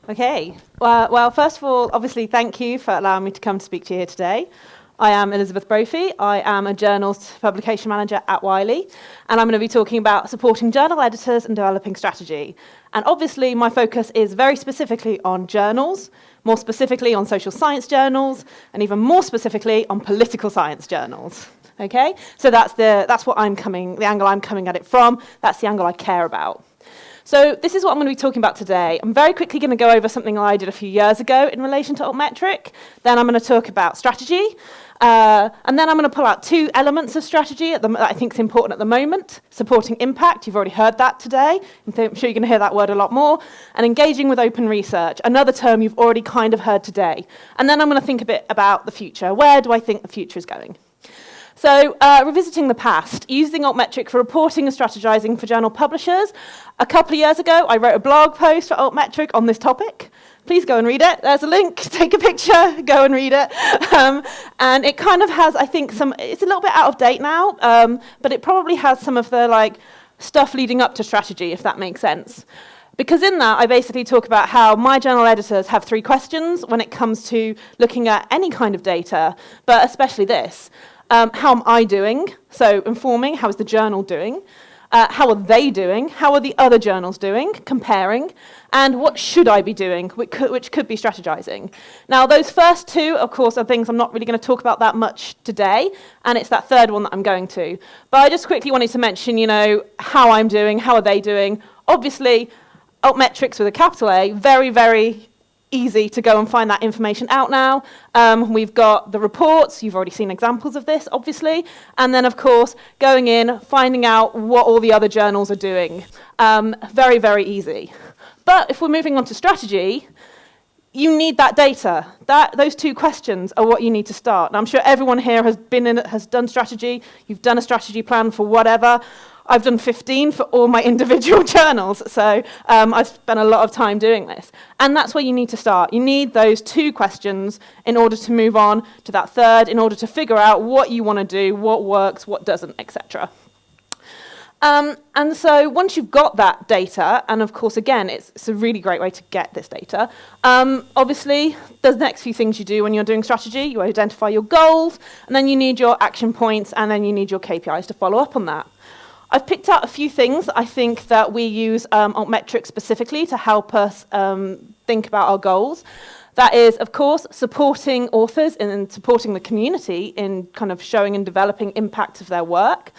Okay. Well, first of all, obviously, thank you for allowing me to come to speak to you here today. I am Elizabeth Brophy. I am a journals publication manager at Wiley, and I'm going to be talking about supporting journal editors and developing strategy. And obviously, my focus is very specifically on journals, more specifically on social science journals, and even more specifically on political science journals. Okay? So that's the angle I'm coming at it from. That's the angle I care about. So this is what I'm going to be talking about today. I'm very quickly going to go over something I did a few years ago in relation to Altmetric. Then I'm going to talk about strategy. And then I'm going to pull out two elements of strategy that I think is important at the moment. Supporting impact, you've already heard that today. I'm sure you're going to hear that word a lot more. And engaging with open research, another term you've already kind of heard today. And then I'm going to think a bit about the future. Where do I think the future is going? So, revisiting the past, using Altmetric for reporting and strategizing for journal publishers. A couple of years ago, I wrote a blog post for Altmetric on this topic. Please go and read it. There's a link. Take a picture. Go and read it. And it kind of has, I think, it's a little bit out of date now, but it probably has some of the stuff leading up to strategy, if that makes sense. Because in that, I basically talk about how my journal editors have three questions when it comes to looking at any kind of data, but especially this. How am I doing? So informing, how is the journal doing? How are they doing? How are the other journals doing? Comparing. And what should I be doing, which could be strategizing. Now, those first two, of course, are things I'm not really going to talk about that much today, and it's that third one that I'm going to. But I just quickly wanted to mention, how I'm doing, how are they doing. Obviously, Altmetrics with a capital A, very, very easy to go and find that information out now. We've got the reports. You've already seen examples of this, obviously. And then, of course, going in, finding out what all the other journals are doing. Very, very easy. But if we're moving on to strategy, you need that data. Those two questions are what you need to start. And I'm sure everyone here has done strategy. You've done a strategy plan for whatever. I've done 15 for all my individual journals, so I've spent a lot of time doing this. And that's where you need to start. You need those two questions in order to move on to that third, in order to figure out what you want to do, what works, what doesn't, etc. And so once you've got that data, and of course, again, it's a really great way to get this data, obviously, there's the next few things you do when you're doing strategy. You identify your goals, and then you need your action points, and then you need your KPIs to follow up on that. I've picked out a few things I think that we use Altmetrics specifically to help us think about our goals. That is, of course, supporting authors and supporting the community in kind of showing and developing impact of their work,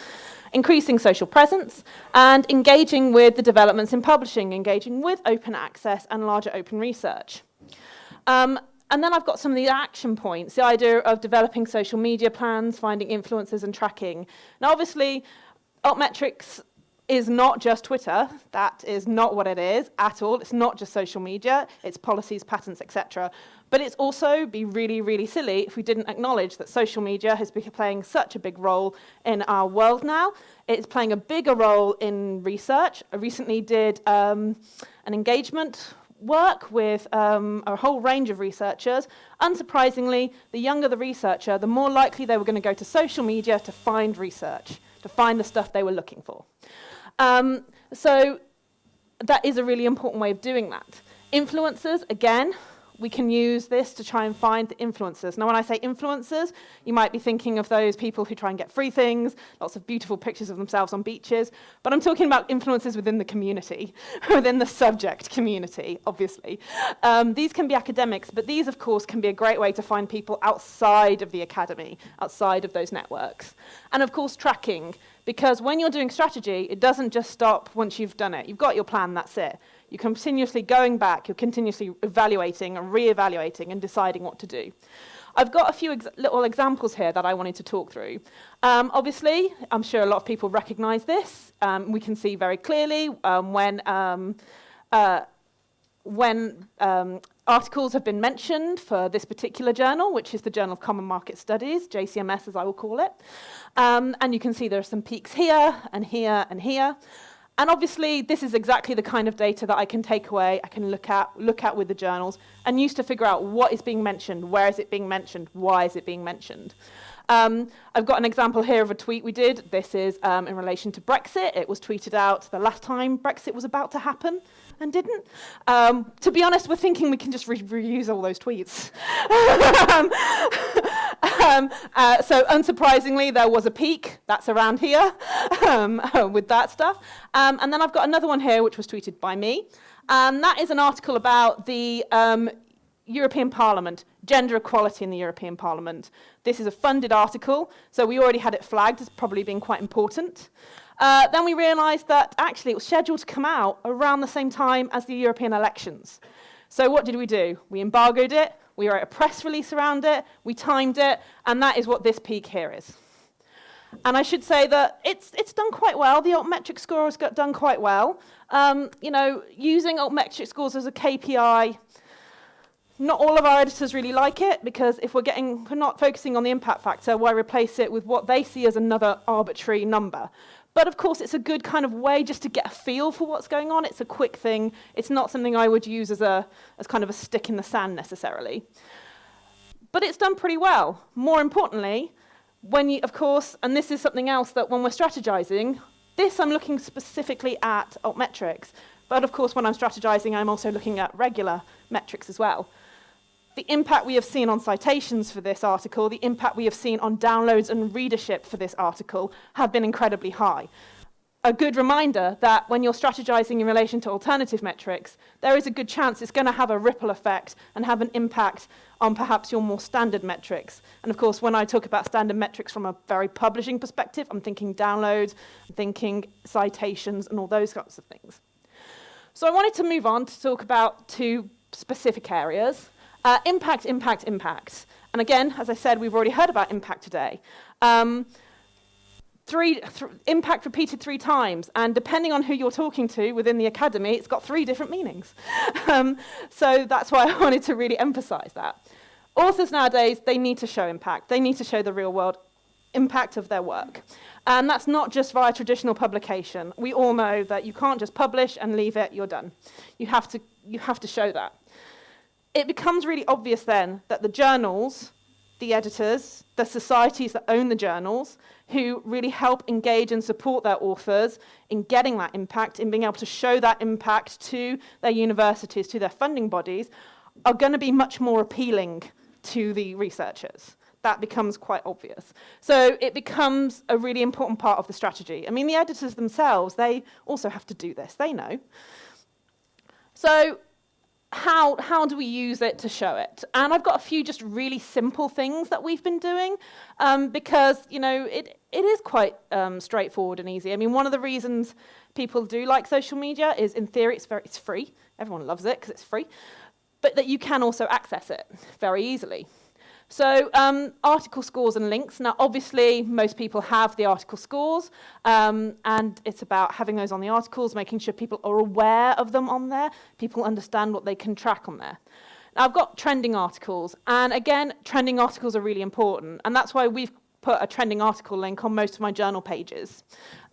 increasing social presence, and engaging with the developments in publishing, engaging with open access and larger open research. And then I've got some of the action points, the idea of developing social media plans, finding influencers and tracking. Now, obviously, Altmetrics is not just Twitter. That is not what it is at all. It's not just social media. It's policies, patents, etc. But it's also be really, really silly if we didn't acknowledge that social media has been playing such a big role in our world now. It's playing a bigger role in research. I recently did an engagement work with a whole range of researchers. Unsurprisingly, the younger the researcher, the more likely they were going to go to social media to find research, to find the stuff they were looking for. So that is a really important way of doing that. Influencers, again, we can use this to try and find the influencers. Now, when I say influencers, you might be thinking of those people who try and get free things, lots of beautiful pictures of themselves on beaches, but I'm talking about influencers within the community, within the subject community, obviously. These can be academics, but these, of course, can be a great way to find people outside of the academy, outside of those networks. And, of course, tracking, because when you're doing strategy, it doesn't just stop once you've done it. You've got your plan, that's it. You're continuously going back, you're continuously evaluating and re-evaluating and deciding what to do. I've got a few little examples here that I wanted to talk through. Obviously, I'm sure a lot of people recognize this. We can see very clearly when articles have been mentioned for this particular journal, which is the Journal of Common Market Studies, JCMS as I will call it. And you can see there are some peaks here and here and here. And obviously, this is exactly the kind of data that I can take away, I can look at with the journals, and use to figure out what is being mentioned, where is it being mentioned, why is it being mentioned. I've got an example here of a tweet we did. This is in relation to Brexit. It was tweeted out the last time Brexit was about to happen and didn't. To be honest, we're thinking we can just reuse all those tweets. So unsurprisingly, there was a peak. That's around here with that stuff. And then I've got another one here, which was tweeted by me. And that is an article about the European Parliament, gender equality in the European Parliament. This is a funded article, so we already had it flagged as probably being quite important. Then we realised that actually it was scheduled to come out around the same time as the European elections. So what did we do? We embargoed it, we wrote a press release around it, we timed it, and that is what this peak here is. And I should say that it's done quite well. The Altmetrics score has got done quite well. Using Altmetrics scores as a KPI, not all of our editors really like it, because if we're not focusing on the impact factor, why replace it with what they see as another arbitrary number? But of course, it's a good kind of way just to get a feel for what's going on. It's a quick thing. It's not something I would use as kind of a stick in the sand necessarily. But it's done pretty well. More importantly, of course, and this is something else that when we're strategizing, this I'm looking specifically at Altmetrics, but of course when I'm strategizing, I'm also looking at regular metrics as well. The impact we have seen on citations for this article, the impact we have seen on downloads and readership for this article have been incredibly high. A good reminder that when you're strategizing in relation to alternative metrics, there is a good chance it's going to have a ripple effect and have an impact on perhaps your more standard metrics. And of course, when I talk about standard metrics from a very publishing perspective, I'm thinking downloads, I'm thinking citations, and all those sorts of things. So I wanted to move on to talk about two specific areas. Impact. And again, as I said, we've already heard about impact today. Impact repeated 3 times, and depending on who you're talking to within the academy, it's got 3 different meanings. So that's why I wanted to really emphasize that. Authors nowadays, they need to show impact. They need to show the real world impact of their work. And that's not just via traditional publication. We all know that you can't just publish and leave it, you're done. You have to show that. It becomes really obvious then that the journals, the editors, the societies that own the journals, who really help engage and support their authors in getting that impact, in being able to show that impact to their universities, to their funding bodies, are going to be much more appealing to the researchers. That becomes quite obvious. So it becomes a really important part of the strategy. I mean, the editors themselves, they also have to do this. They know. So how do we use it to show it? And I've got a few just really simple things that we've been doing because, it is quite straightforward and easy. I mean, one of the reasons people do like social media is, in theory, it's free. Everyone loves it because it's free. But that you can also access it very easily. So article scores and links. Now, obviously, most people have the article scores, and it's about having those on the articles, making sure people are aware of them on there, people understand what they can track on there. Now, I've got trending articles, and again, trending articles are really important, and that's why we've put a trending article link on most of my journal pages.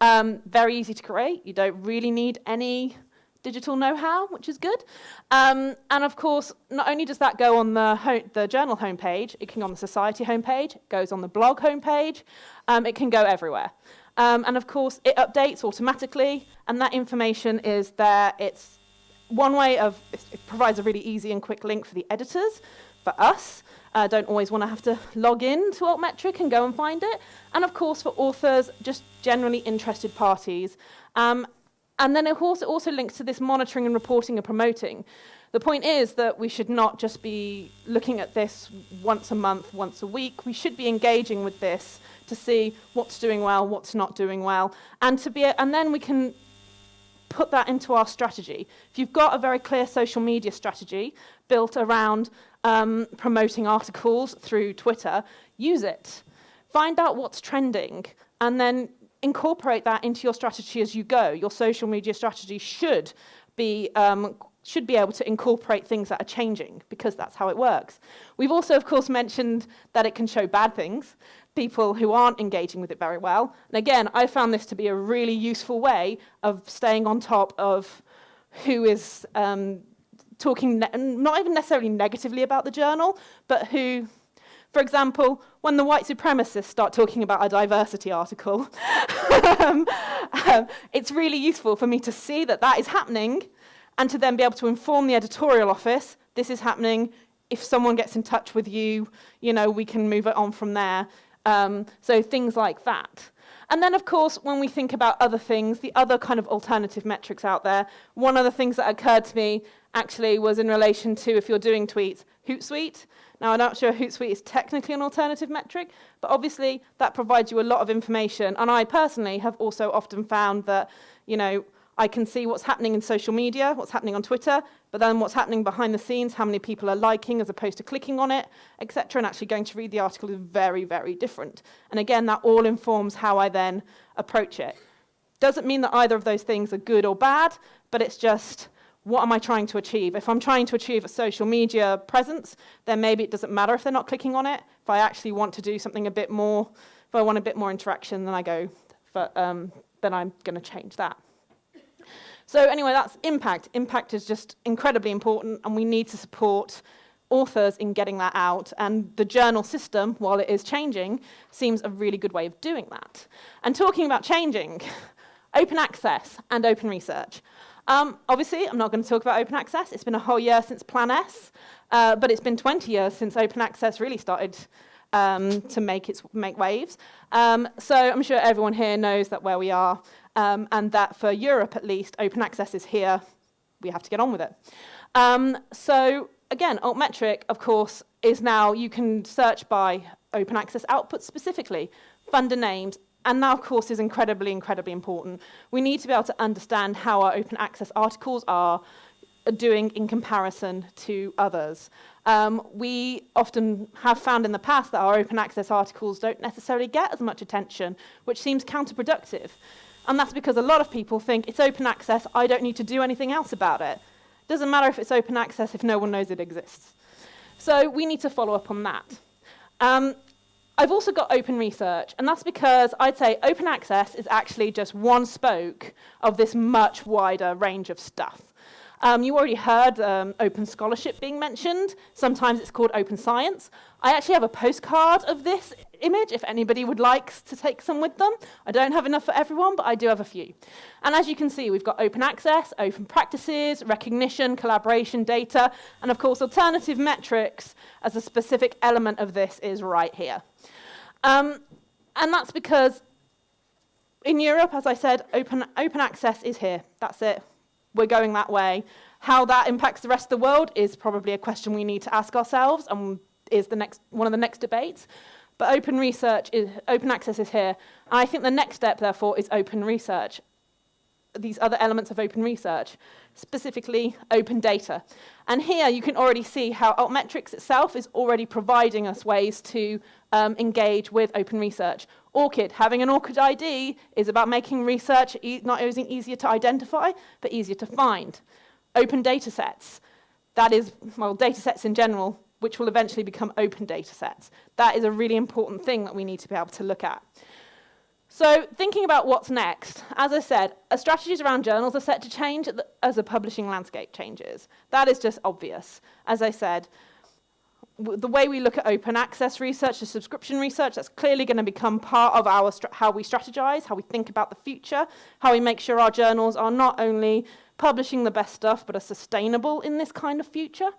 Very easy to create. You don't really need any digital know-how, which is good. And of course, not only does that go on the journal homepage, it can go on the society homepage, it goes on the blog homepage, it can go everywhere. And of course, it updates automatically, and that information is there. It's one way of, it provides a really easy and quick link for the editors, for us. Don't always want to have to log in to Altmetric and go and find it. And of course, for authors, just generally interested parties. And then it also links to this monitoring and reporting and promoting. The point is that we should not just be looking at this once a month, once a week. We should be engaging with this to see what's doing well, what's not doing well, and then we can put that into our strategy. If you've got a very clear social media strategy built around promoting articles through Twitter, use it. Find out what's trending, and then incorporate that into your strategy as you go. Your social media strategy should be able to incorporate things that are changing, because that's how it works. We've also, of course, mentioned that it can show bad things, people who aren't engaging with it very well. And again, I found this to be a really useful way of staying on top of who is talking not even necessarily negatively about the journal, but who, For example, when the white supremacists start talking about a diversity article, it's really useful for me to see that that is happening and to then be able to inform the editorial office, this is happening. If someone gets in touch with you, we can move it on from there. So things like that. And then, of course, when we think about other things, the other kind of alternative metrics out there, one of the things that occurred to me actually was in relation to, if you're doing tweets, Hootsuite. Now, I'm not sure Hootsuite is technically an alternative metric, but obviously that provides you a lot of information. And I personally have also often found that, I can see what's happening in social media, what's happening on Twitter, but then what's happening behind the scenes, how many people are liking as opposed to clicking on it, etc. And actually going to read the article is very, very different. And again, that all informs how I then approach it. Doesn't mean that either of those things are good or bad, but it's just, what am I trying to achieve? If I'm trying to achieve a social media presence, then maybe it doesn't matter if they're not clicking on it. If I actually want to do something a bit more, if I want a bit more interaction, then then I'm going to change that. So anyway, that's impact. Impact is just incredibly important, and we need to support authors in getting that out. And the journal system, while it is changing, seems a really good way of doing that. And talking about changing, open access and open research. Obviously, I'm not going to talk about open access. It's been a whole year since Plan S, but it's been 20 years since open access really started to make waves. So I'm sure everyone here knows that where we are, and that for Europe at least, open access is here. We have to get on with it. So again, Altmetric, of course, is now, you can search by open access outputs specifically, funder names, and that, of course, is incredibly, incredibly important. We need to be able to understand how our open access articles are doing in comparison to others. We often have found in the past that our open access articles don't necessarily get as much attention, which seems counterproductive. And that's because a lot of people think it's open access, I don't need to do anything else about it. Doesn't matter if it's open access if no one knows it exists. So we need to follow up on that. I've also got open research, and that's because I'd say open access is actually just one spoke of this much wider range of stuff. You already heard open scholarship being mentioned. Sometimes it's called open science. I actually have a postcard of this image if anybody would like to take some with them. I don't have enough for everyone, but I do have a few. And as you can see, we've got open access, open practices, recognition, collaboration, data, and of course alternative metrics as a specific element of this is right here. And that's because in Europe, as I said, open access is here. That's it. We're going that way. How that impacts the rest of the world is probably a question we need to ask ourselves and is one of the next debates. But open access is here. And I think the next step, therefore, is open research. These other elements of open research, specifically open data. And here you can already see how Altmetrics itself is already providing us ways to engage with open research. ORCID, having an ORCID ID is about making research not only easier to identify, but easier to find. Open data sets, that is, well, data sets in general, which will eventually become open data sets. That is a really important thing that we need to be able to look at. So thinking about what's next, as I said, strategies around journals are set to change as the publishing landscape changes. That is just obvious. As I said, the way we look at open access research, the subscription research, that's clearly going to become part of our how we strategize, how we think about the future, how we make sure our journals are not only publishing the best stuff, but are sustainable in this kind of future.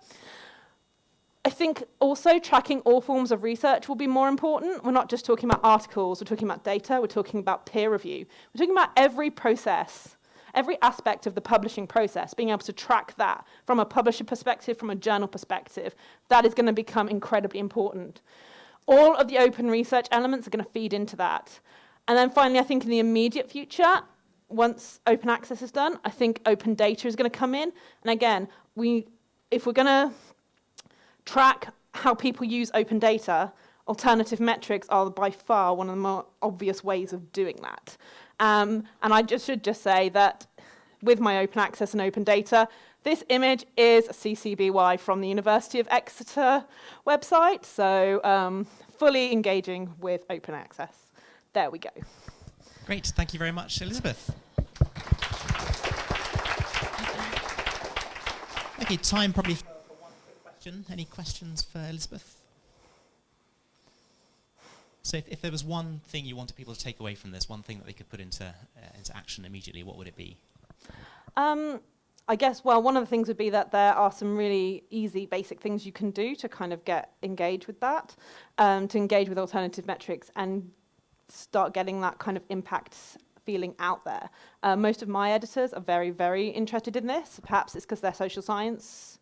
I think also tracking all forms of research will be more important. We're not just talking about articles, we're talking about data, we're talking about peer review. We're talking about every process, every aspect of the publishing process, being able to track that from a publisher perspective, from a journal perspective. That is going to become incredibly important. All of the open research elements are going to feed into that. And then finally, I think in the immediate future, once open access is done, I think open data is going to come in. And again, if we're going to track how people use open data, alternative metrics are by far one of the more obvious ways of doing that. And I should just say that with my open access and open data, this image is a CC-BY from the University of Exeter website, so fully engaging with open access. There we go. Great, thank you very much, Elizabeth. Okay, time probably for one quick question. Any questions for Elizabeth? So if there was one thing you wanted people to take away from this, one thing that they could put into action immediately, what would it be? I guess, well, one of the things would be that there are some really easy, basic things you can do to kind of get engaged with that, to engage with alternative metrics and start getting that kind of impact feeling out there. Most of my editors are very, very interested in this. Perhaps it's because they're social science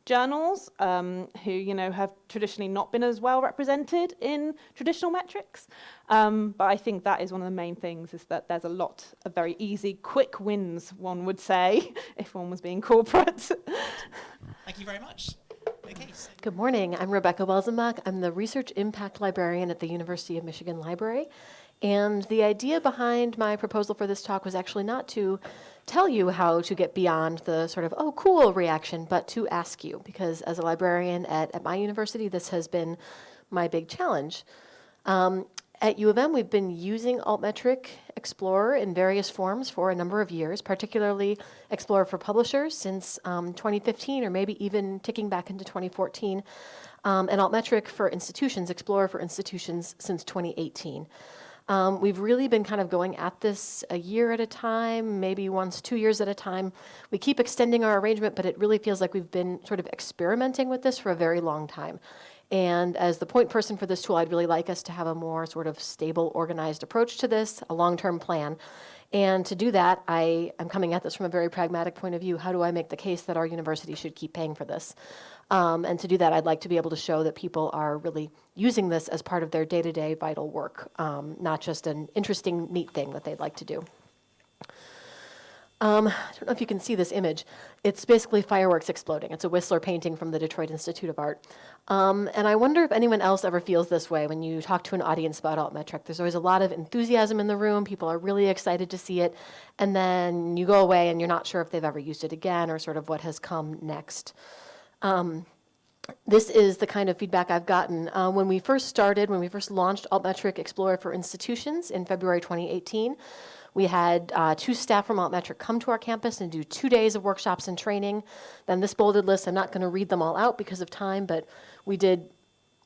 journals who, you know, have traditionally not been as well represented in traditional metrics. But I think that is one of the main things, is that there's a lot of very easy, quick wins, one would say, if one was being corporate. Thank you very much. Okay, so Good morning. I'm Rebecca Welzenbach. I'm the Research Impact Librarian at the University of Michigan Library. And the idea behind my proposal for this talk was actually not to tell you how to get beyond the sort of, oh, cool reaction, but to ask you, because as a librarian at my university, this has been my big challenge. At U of M, we've been using Altmetric Explorer in various forms for a number of years, particularly Explorer for Publishers since 2015, or maybe even ticking back into 2014, and Altmetric for Institutions, Explorer for Institutions, since 2018. We've really been kind of going at this a year at a time, maybe once 2 years at a time. We keep extending our arrangement, but it really feels like we've been sort of experimenting with this for a very long time. And as the point person for this tool, I'd really like us to have a more sort of stable, organized approach to this, a long-term plan. And to do that, I am coming at this from a very pragmatic point of view. How do I make the case that our university should keep paying for this? And to do that, I'd like to be able to show that people are really using this as part of their day-to-day vital work, not just an interesting, neat thing that they'd like to do. I don't know if you can see this image. It's basically fireworks exploding. It's a Whistler painting from the Detroit Institute of Art. And I wonder if anyone else ever feels this way when you talk to an audience about Altmetric. There's always a lot of enthusiasm in the room. People are really excited to see it. And then you go away and you're not sure if they've ever used it again or sort of what has come next. This is the kind of feedback I've gotten. When we first launched Altmetric Explorer for Institutions in February 2018, we had 2 staff from Altmetric come to our campus and do 2 days of workshops and training. Then this bolded list, I'm not going to read them all out because of time, but we did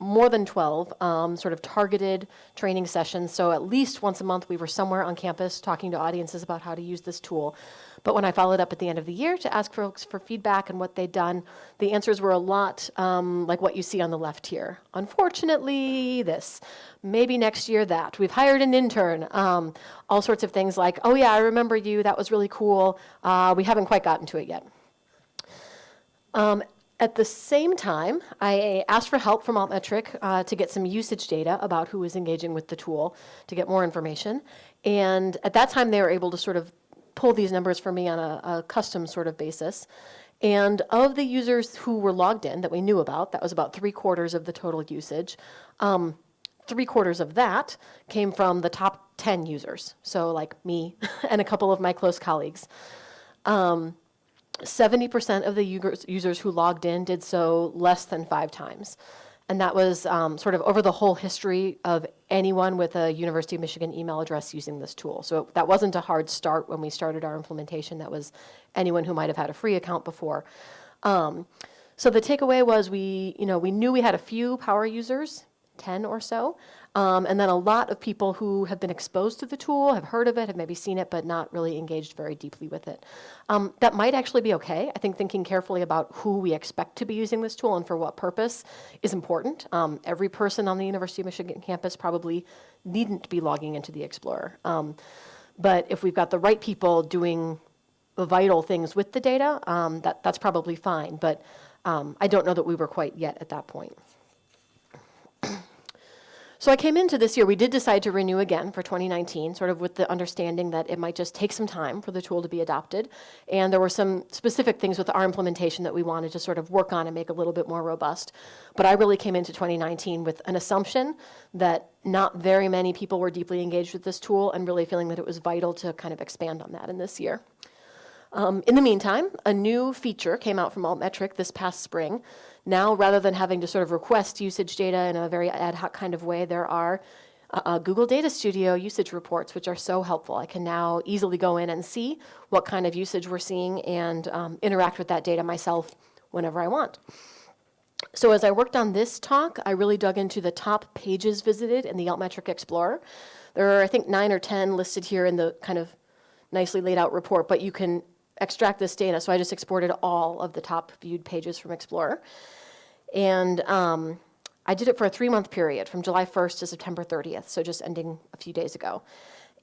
more than 12 sort of targeted training sessions. So at least once a month we were somewhere on campus talking to audiences about how to use this tool. But when I followed up at the end of the year to ask folks for feedback and what they'd done, the answers were a lot like what you see on the left here. Unfortunately, this. Maybe next year that. We've hired an intern. All sorts of things like, oh yeah, I remember you, that was really cool. We haven't quite gotten to it yet. At the same time, I asked for help from Altmetric to get some usage data about who was engaging with the tool, to get more information. And at that time, they were able to sort of pull these numbers for me on a custom sort of basis. And of the users who were logged in that we knew about, that was about 3/4 of the total usage. 3/4 of that came from the top 10 users, so like me and a couple of my close colleagues. 70% of the users who logged in did so less than 5 times. And that was sort of over the whole history of anyone with a University of Michigan email address using this tool. So that wasn't a hard start when we started our implementation. That was anyone who might have had a free account before. So the takeaway was we knew we had a few power users, 10 or so, and then a lot of people who have been exposed to the tool, have heard of it, have maybe seen it, but not really engaged very deeply with it. That might actually be okay. I think thinking carefully about who we expect to be using this tool and for what purpose is important. Every person on the University of Michigan campus probably needn't be logging into the Explorer. But if we've got the right people doing vital things with the data, that's probably fine. But I don't know that we were quite yet at that point. So I came into this year, we did decide to renew again for 2019, sort of with the understanding that it might just take some time for the tool to be adopted. And there were some specific things with our implementation that we wanted to sort of work on and make a little bit more robust. But I really came into 2019 with an assumption that not very many people were deeply engaged with this tool and really feeling that it was vital to kind of expand on that in this year. In the meantime, a new feature came out from Altmetric this past spring. Now, rather than having to sort of request usage data in a very ad hoc kind of way, there are Google Data Studio usage reports, which are so helpful. I can now easily go in and see what kind of usage we're seeing and interact with that data myself whenever I want. So as I worked on this talk, I really dug into the top pages visited in the Altmetric Explorer. There are, I think, 9 or 10 listed here in the kind of nicely laid out report, but you can extract this data. So I just exported all of the top viewed pages from Explorer. And I did it for a 3-month period from July 1st to September 30th, so just ending a few days ago.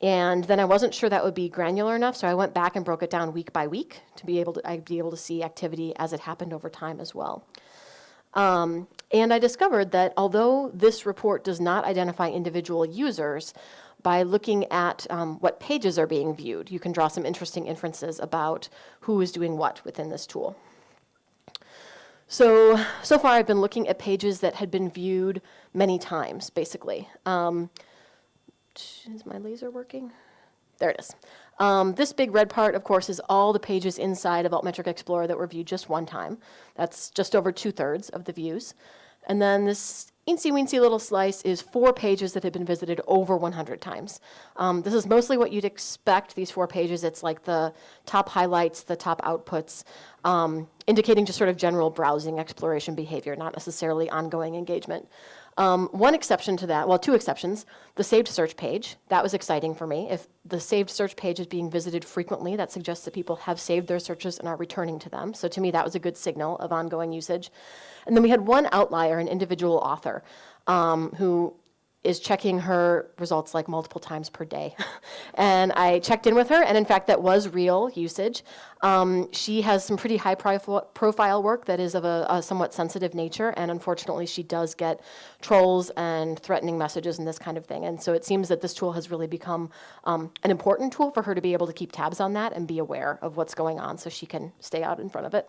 And then I wasn't sure that would be granular enough, so I went back and broke it down week by week to be able to, I'd be able to see activity as it happened over time as well. And I discovered that although this report does not identify individual users, by looking at what pages are being viewed, you can draw some interesting inferences about who is doing what within this tool. So far I've been looking at pages that had been viewed many times, basically. Is my laser working? There it is. This big red part, of course, is all the pages inside of Altmetric Explorer that were viewed just one time. That's just over 2/3 of the views. And then this eensy-weensy little slice is 4 pages that have been visited over 100 times. This is mostly what you'd expect, these 4 pages. It's like the top highlights, the top outputs, indicating just sort of general browsing exploration behavior, not necessarily ongoing engagement. One exception to that, well, 2 exceptions, the saved search page. That was exciting for me. If the saved search page is being visited frequently, that suggests that people have saved their searches and are returning to them. So to me, that was a good signal of ongoing usage. And then we had one outlier, an individual author, who is checking her results like multiple times per day. And I checked in with her, and in fact, that was real usage. She has some pretty high profile work that is of a somewhat sensitive nature, and unfortunately, she does get trolls and threatening messages and this kind of thing. And so it seems that this tool has really become an important tool for her to be able to keep tabs on that and be aware of what's going on so she can stay out in front of it.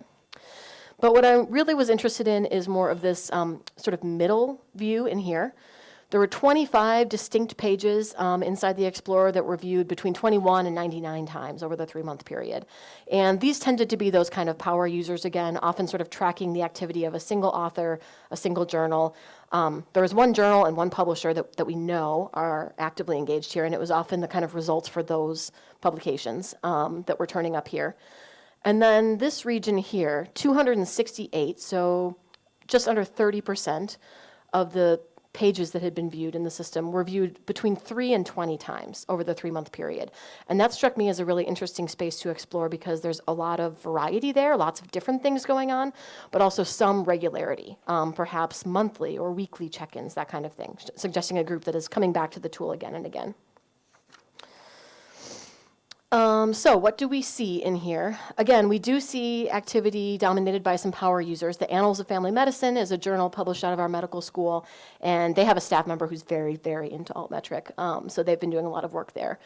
But what I really was interested in is more of this sort of middle view in here. There were 25 distinct pages inside the Explorer that were viewed between 21 and 99 times over the 3-month period. And these tended to be those kind of power users, again, often sort of tracking the activity of a single author, a single journal. There was one journal and one publisher that we know are actively engaged here, and it was often the kind of results for those publications that were turning up here. And then this region here, 268, so just under 30% of the pages that had been viewed in the system were viewed between 3 and 20 times over the 3-month period. And that struck me as a really interesting space to explore because there's a lot of variety there, lots of different things going on, but also some regularity, perhaps monthly or weekly check-ins, that kind of thing, suggesting a group that is coming back to the tool again and again. So what do we see in here? Again, we do see activity dominated by some power users. The Annals of Family Medicine is a journal published out of our medical school, and they have a staff member who's very, very into Altmetric. So they've been doing a lot of work there.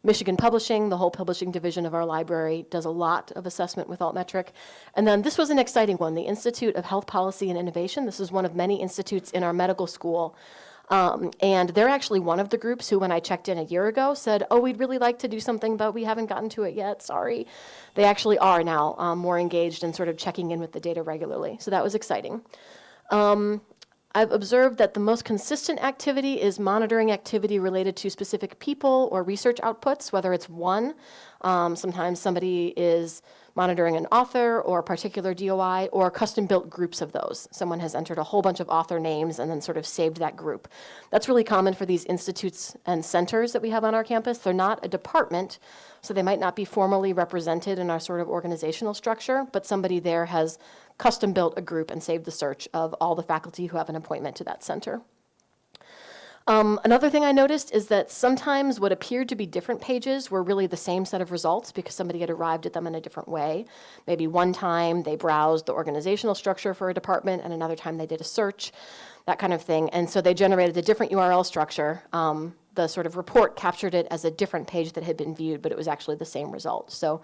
Michigan Publishing, the whole publishing division of our library, does a lot of assessment with Altmetric. And then this was an exciting one, the Institute of Health Policy and Innovation. This is one of many institutes in our medical school. And they're actually one of the groups who, when I checked in a year ago, said, oh, we'd really like to do something, but we haven't gotten to it yet, sorry. They actually are now more engaged in sort of checking in with the data regularly. So that was exciting. I've observed that the most consistent activity is monitoring activity related to specific people or research outputs, whether it's one. Sometimes somebody is monitoring an author or a particular DOI or custom-built groups of those. Someone has entered a whole bunch of author names and then sort of saved that group. That's really common for these institutes and centers that we have on our campus. They're not a department, so they might not be formally represented in our sort of organizational structure, but somebody there has custom-built a group and saved the search of all the faculty who have an appointment to that center. Another thing I noticed is that sometimes what appeared to be different pages were really the same set of results because somebody had arrived at them in a different way. Maybe one time they browsed the organizational structure for a department and another time they did a search, that kind of thing. And so they generated a different URL structure. The sort of report captured it as a different page that had been viewed, but it was actually the same result. So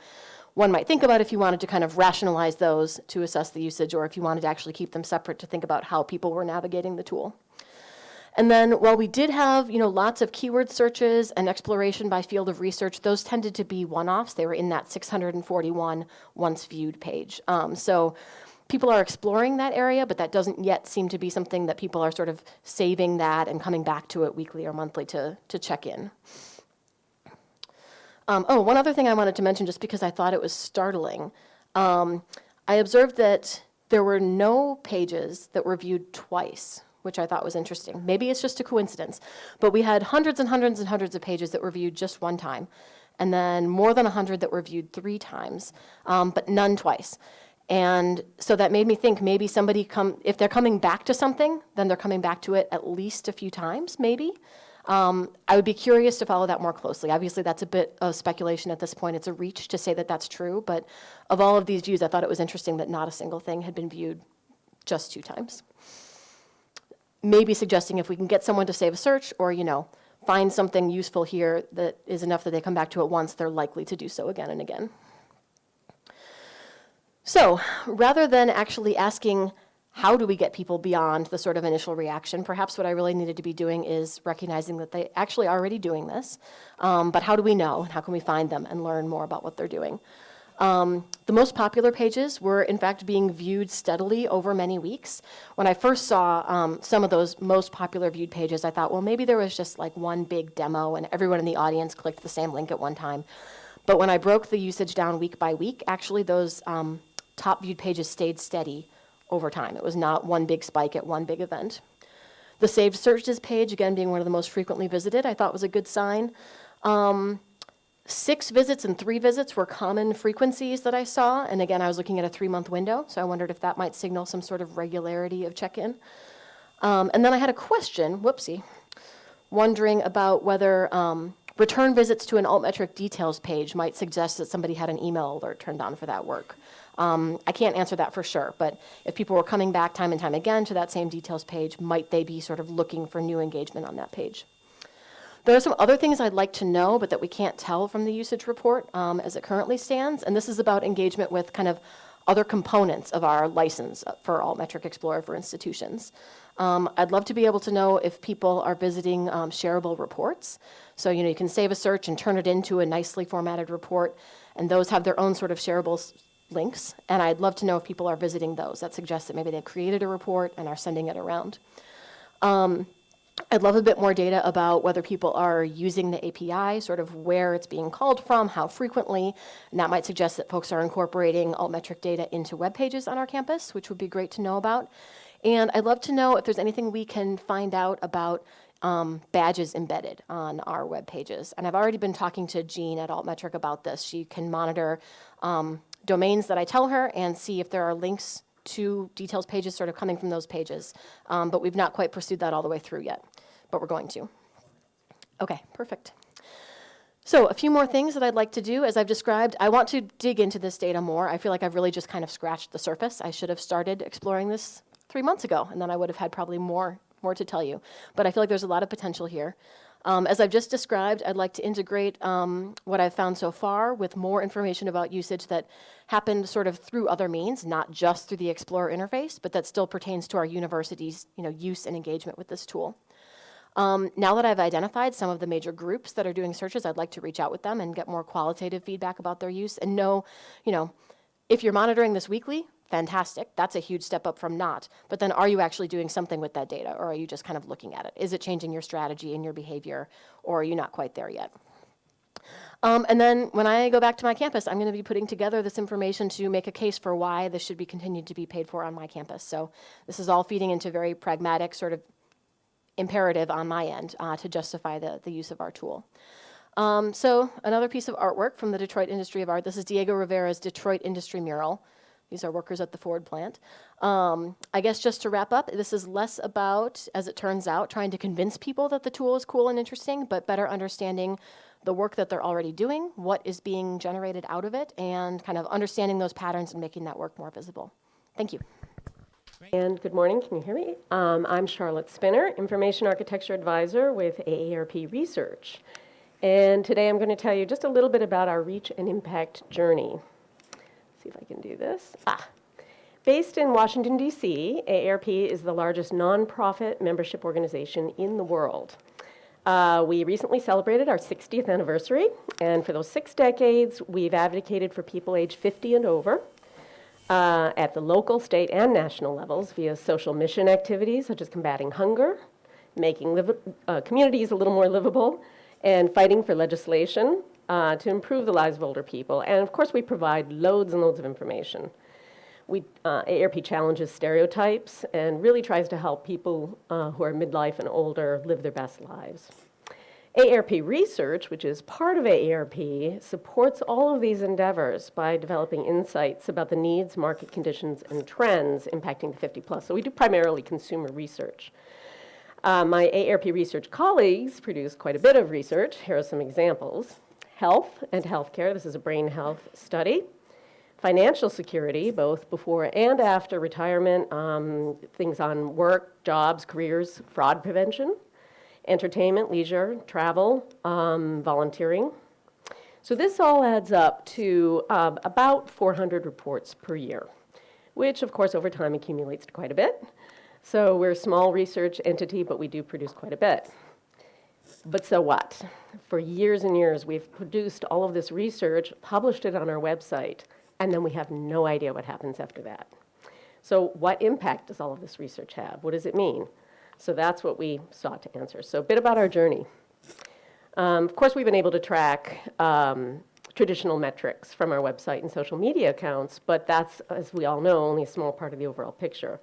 one might think about if you wanted to kind of rationalize those to assess the usage, or if you wanted to actually keep them separate to think about how people were navigating the tool. And then while we did have, lots of keyword searches and exploration by field of research, those tended to be one-offs. They were in that 641 once viewed page. So people are exploring that area, but that doesn't yet seem to be something that people are sort of saving that and coming back to it weekly or monthly to check in. One other thing I wanted to mention, just because I thought it was startling. I observed that there were no pages that were viewed twice, which I thought was interesting. Maybe it's just a coincidence, but we had hundreds and hundreds and hundreds of pages that were viewed just one time, and then more than 100 that were viewed 3 times, but none twice. And so that made me think maybe somebody if they're coming back to something, then they're coming back to it at least a few times, maybe. I would be curious to follow that more closely. Obviously, that's a bit of speculation at this point. It's a reach to say that that's true, but of all of these views, I thought it was interesting that not a single thing had been viewed just 2 times. Maybe suggesting if we can get someone to save a search or, find something useful here that is enough that they come back to it once, they're likely to do so again and again. So rather than actually asking, how do we get people beyond the sort of initial reaction, perhaps what I really needed to be doing is recognizing that they actually are already doing this, but how do we know, and how can we find them and learn more about what they're doing? The most popular pages were, in fact, being viewed steadily over many weeks. When I first saw some of those most popular viewed pages, I thought, well, maybe there was just like one big demo and everyone in the audience clicked the same link at one time. But when I broke the usage down week by week, actually those top viewed pages stayed steady over time. It was not one big spike at one big event. The saved searches page, again, being one of the most frequently visited, I thought was a good sign. 6 visits and 3 visits were common frequencies that I saw. And again, I was looking at a 3-month window, so I wondered if that might signal some sort of regularity of check-in. And then I had a question, wondering about whether return visits to an Altmetric details page might suggest that somebody had an email alert turned on for that work. I can't answer that for sure, but if people were coming back time and time again to that same details page, might they be sort of looking for new engagement on that page? There are some other things I'd like to know, but that we can't tell from the usage report as it currently stands, and this is about engagement with kind of other components of our license for Altmetric Explorer for institutions. I'd love to be able to know if people are visiting shareable reports. So, you can save a search and turn it into a nicely formatted report, and those have their own sort of shareable links, and I'd love to know if people are visiting those. That suggests that maybe they've created a report and are sending it around. I'd love a bit more data about whether people are using the API, sort of where it's being called from, how frequently, and that might suggest that folks are incorporating Altmetric data into web pages on our campus, which would be great to know about. And I'd love to know if there's anything we can find out about badges embedded on our web pages. And I've already been talking to Jean at Altmetric about this. She can monitor domains that I tell her and see if there are links to details pages sort of coming from those pages. But we've not quite pursued that all the way through yet, but we're going to. Okay, perfect. So a few more things that I'd like to do. As I've described, I want to dig into this data more. I feel like I've really just kind of scratched the surface. I should have started exploring this 3 months ago, and then I would have had probably more to tell you. But I feel like there's a lot of potential here. As I've just described, I'd like to integrate what I've found so far with more information about usage that happened sort of through other means, not just through the Explorer interface, but that still pertains to our university's use and engagement with this tool. Now that I've identified some of the major groups that are doing searches, I'd like to reach out with them and get more qualitative feedback about their use and know, if you're monitoring this weekly, fantastic. That's a huge step up from not. But then are you actually doing something with that data, or are you just kind of looking at it? Is it changing your strategy and your behavior, or are you not quite there yet? And then when I go back to my campus, I'm going to be putting together this information to make a case for why this should be continued to be paid for on my campus. So this is all feeding into very pragmatic sort of imperative on my end to justify the use of our tool. So another piece of artwork from the Detroit Industry of Art. This is Diego Rivera's Detroit Industry Mural. These are workers at the Ford plant. I guess just to wrap up, this is less about, as it turns out, trying to convince people that the tool is cool and interesting, but better understanding the work that they're already doing, what is being generated out of it, and kind of understanding those patterns and making that work more visible. Thank you. And good morning, can you hear me? I'm Charlotte Spinner, Information Architecture Advisor with AARP Research. And today I'm going to tell you just a little bit about our reach and impact journey. See if I can do this. Based in Washington, D.C., AARP is the largest nonprofit membership organization in the world. We recently celebrated our 60th anniversary, and for those 6 decades, we've advocated for people age 50 and over at the local, state, and national levels via social mission activities such as combating hunger, making communities a little more livable, and fighting for legislation to improve the lives of older people. And of course, we provide loads and loads of information. AARP challenges stereotypes and really tries to help people who are midlife and older live their best lives. AARP Research, which is part of AARP, supports all of these endeavors by developing insights about the needs, market conditions, and trends impacting the 50 plus. So we do primarily consumer research. My AARP research colleagues produce quite a bit of research. Here are some examples. Health and healthcare, this is a brain health study. Financial security, both before and after retirement, things on work, jobs, careers, fraud prevention. Entertainment, leisure, travel, volunteering. So this all adds up to about 400 reports per year, which of course over time accumulates to quite a bit. So we're a small research entity, but we do produce quite a bit. But so what? For years and years, we've produced all of this research, published it on our website, and then we have no idea what happens after that. So what impact does all of this research have? What does it mean? So that's what we sought to answer. So a bit about our journey. Of course, we've been able to track traditional metrics from our website and social media accounts, but that's, as we all know, only a small part of the overall picture.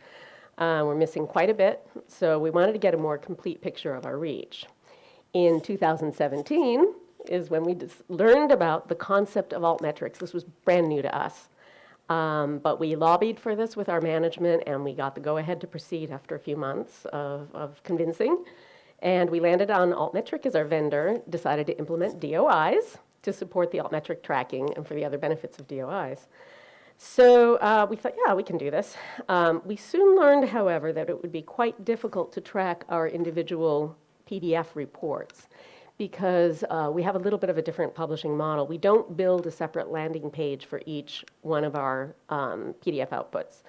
We're missing quite a bit, so we wanted to get a more complete picture of our reach. In 2017 is when we learned about the concept of Altmetrics. This was brand new to us. But we lobbied for this with our management, and we got the go-ahead to proceed after a few months of convincing. And we landed on Altmetric as our vendor, decided to implement DOIs to support the Altmetric tracking and for the other benefits of DOIs. So we thought, yeah, we can do this. We soon learned, however, that it would be quite difficult to track our individual PDF reports, because we have a little bit of a different publishing model. We don't build a separate landing page for each one of our PDF outputs.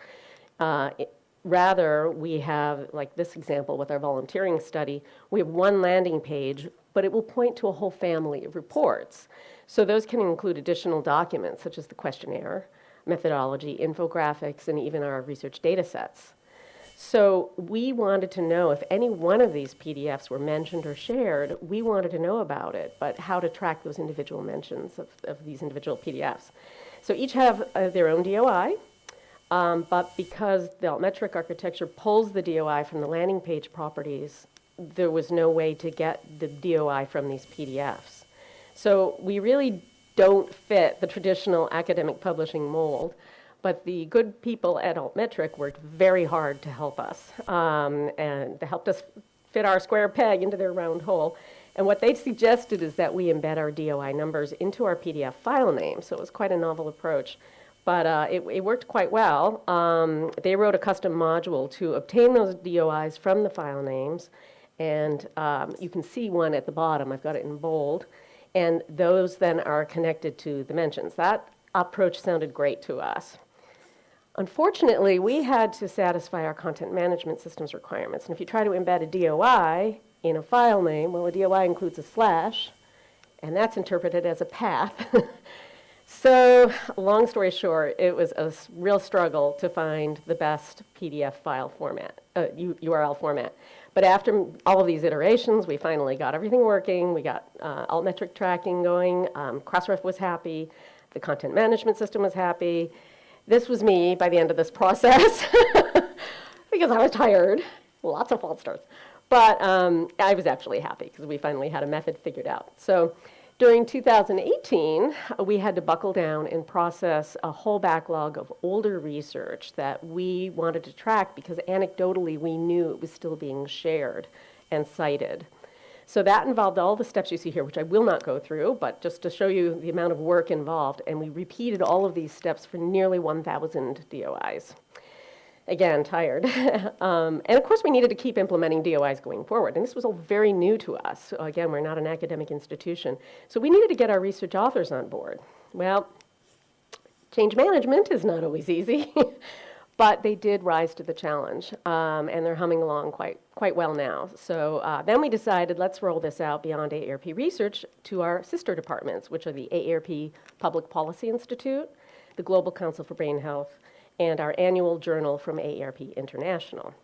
Rather, we have, like this example with our volunteering study, we have one landing page, but it will point to a whole family of reports. So those can include additional documents, such as the questionnaire, methodology, infographics, and even our research data sets. So we wanted to know if any one of these PDFs were mentioned or shared, we wanted to know about it, but how to track those individual mentions of these individual PDFs. So each have their own DOI, but because the Altmetric architecture pulls the DOI from the landing page properties, there was no way to get the DOI from these PDFs. So we really don't fit the traditional academic publishing mold. But the good people at Altmetric worked very hard to help us, and they helped us fit our square peg into their round hole. And what they suggested is that we embed our DOI numbers into our PDF file name. So it was quite a novel approach, but it worked quite well. They wrote a custom module to obtain those DOIs from the file names, and you can see one at the bottom. I've got it in bold, and those then are connected to the mentions. That approach sounded great to us. Unfortunately, we had to satisfy our content management systems requirements. And if you try to embed a DOI in a file name, well, a DOI includes a slash, and that's interpreted as a path. So, long story short, it was a real struggle to find the best PDF file format, URL format. But after all of these iterations, we finally got everything working. We got Altmetric tracking going. Crossref was happy. The content management system was happy. This was me by the end of this process because I was tired, lots of false starts. But I was actually happy because we finally had a method figured out. So during 2018, we had to buckle down and process a whole backlog of older research that we wanted to track because anecdotally we knew it was still being shared and cited. So that involved all the steps you see here, which I will not go through, but just to show you the amount of work involved. And we repeated all of these steps for nearly 1,000 DOIs. Again, tired. And of course, we needed to keep implementing DOIs going forward. And this was all very new to us. So again, we're not an academic institution. So we needed to get our research authors on board. Well, change management is not always easy. But they did rise to the challenge, and they're humming along quite well now. So then we decided, let's roll this out beyond AARP research to our sister departments, which are the AARP Public Policy Institute, the Global Council for Brain Health, and our annual journal from AARP International.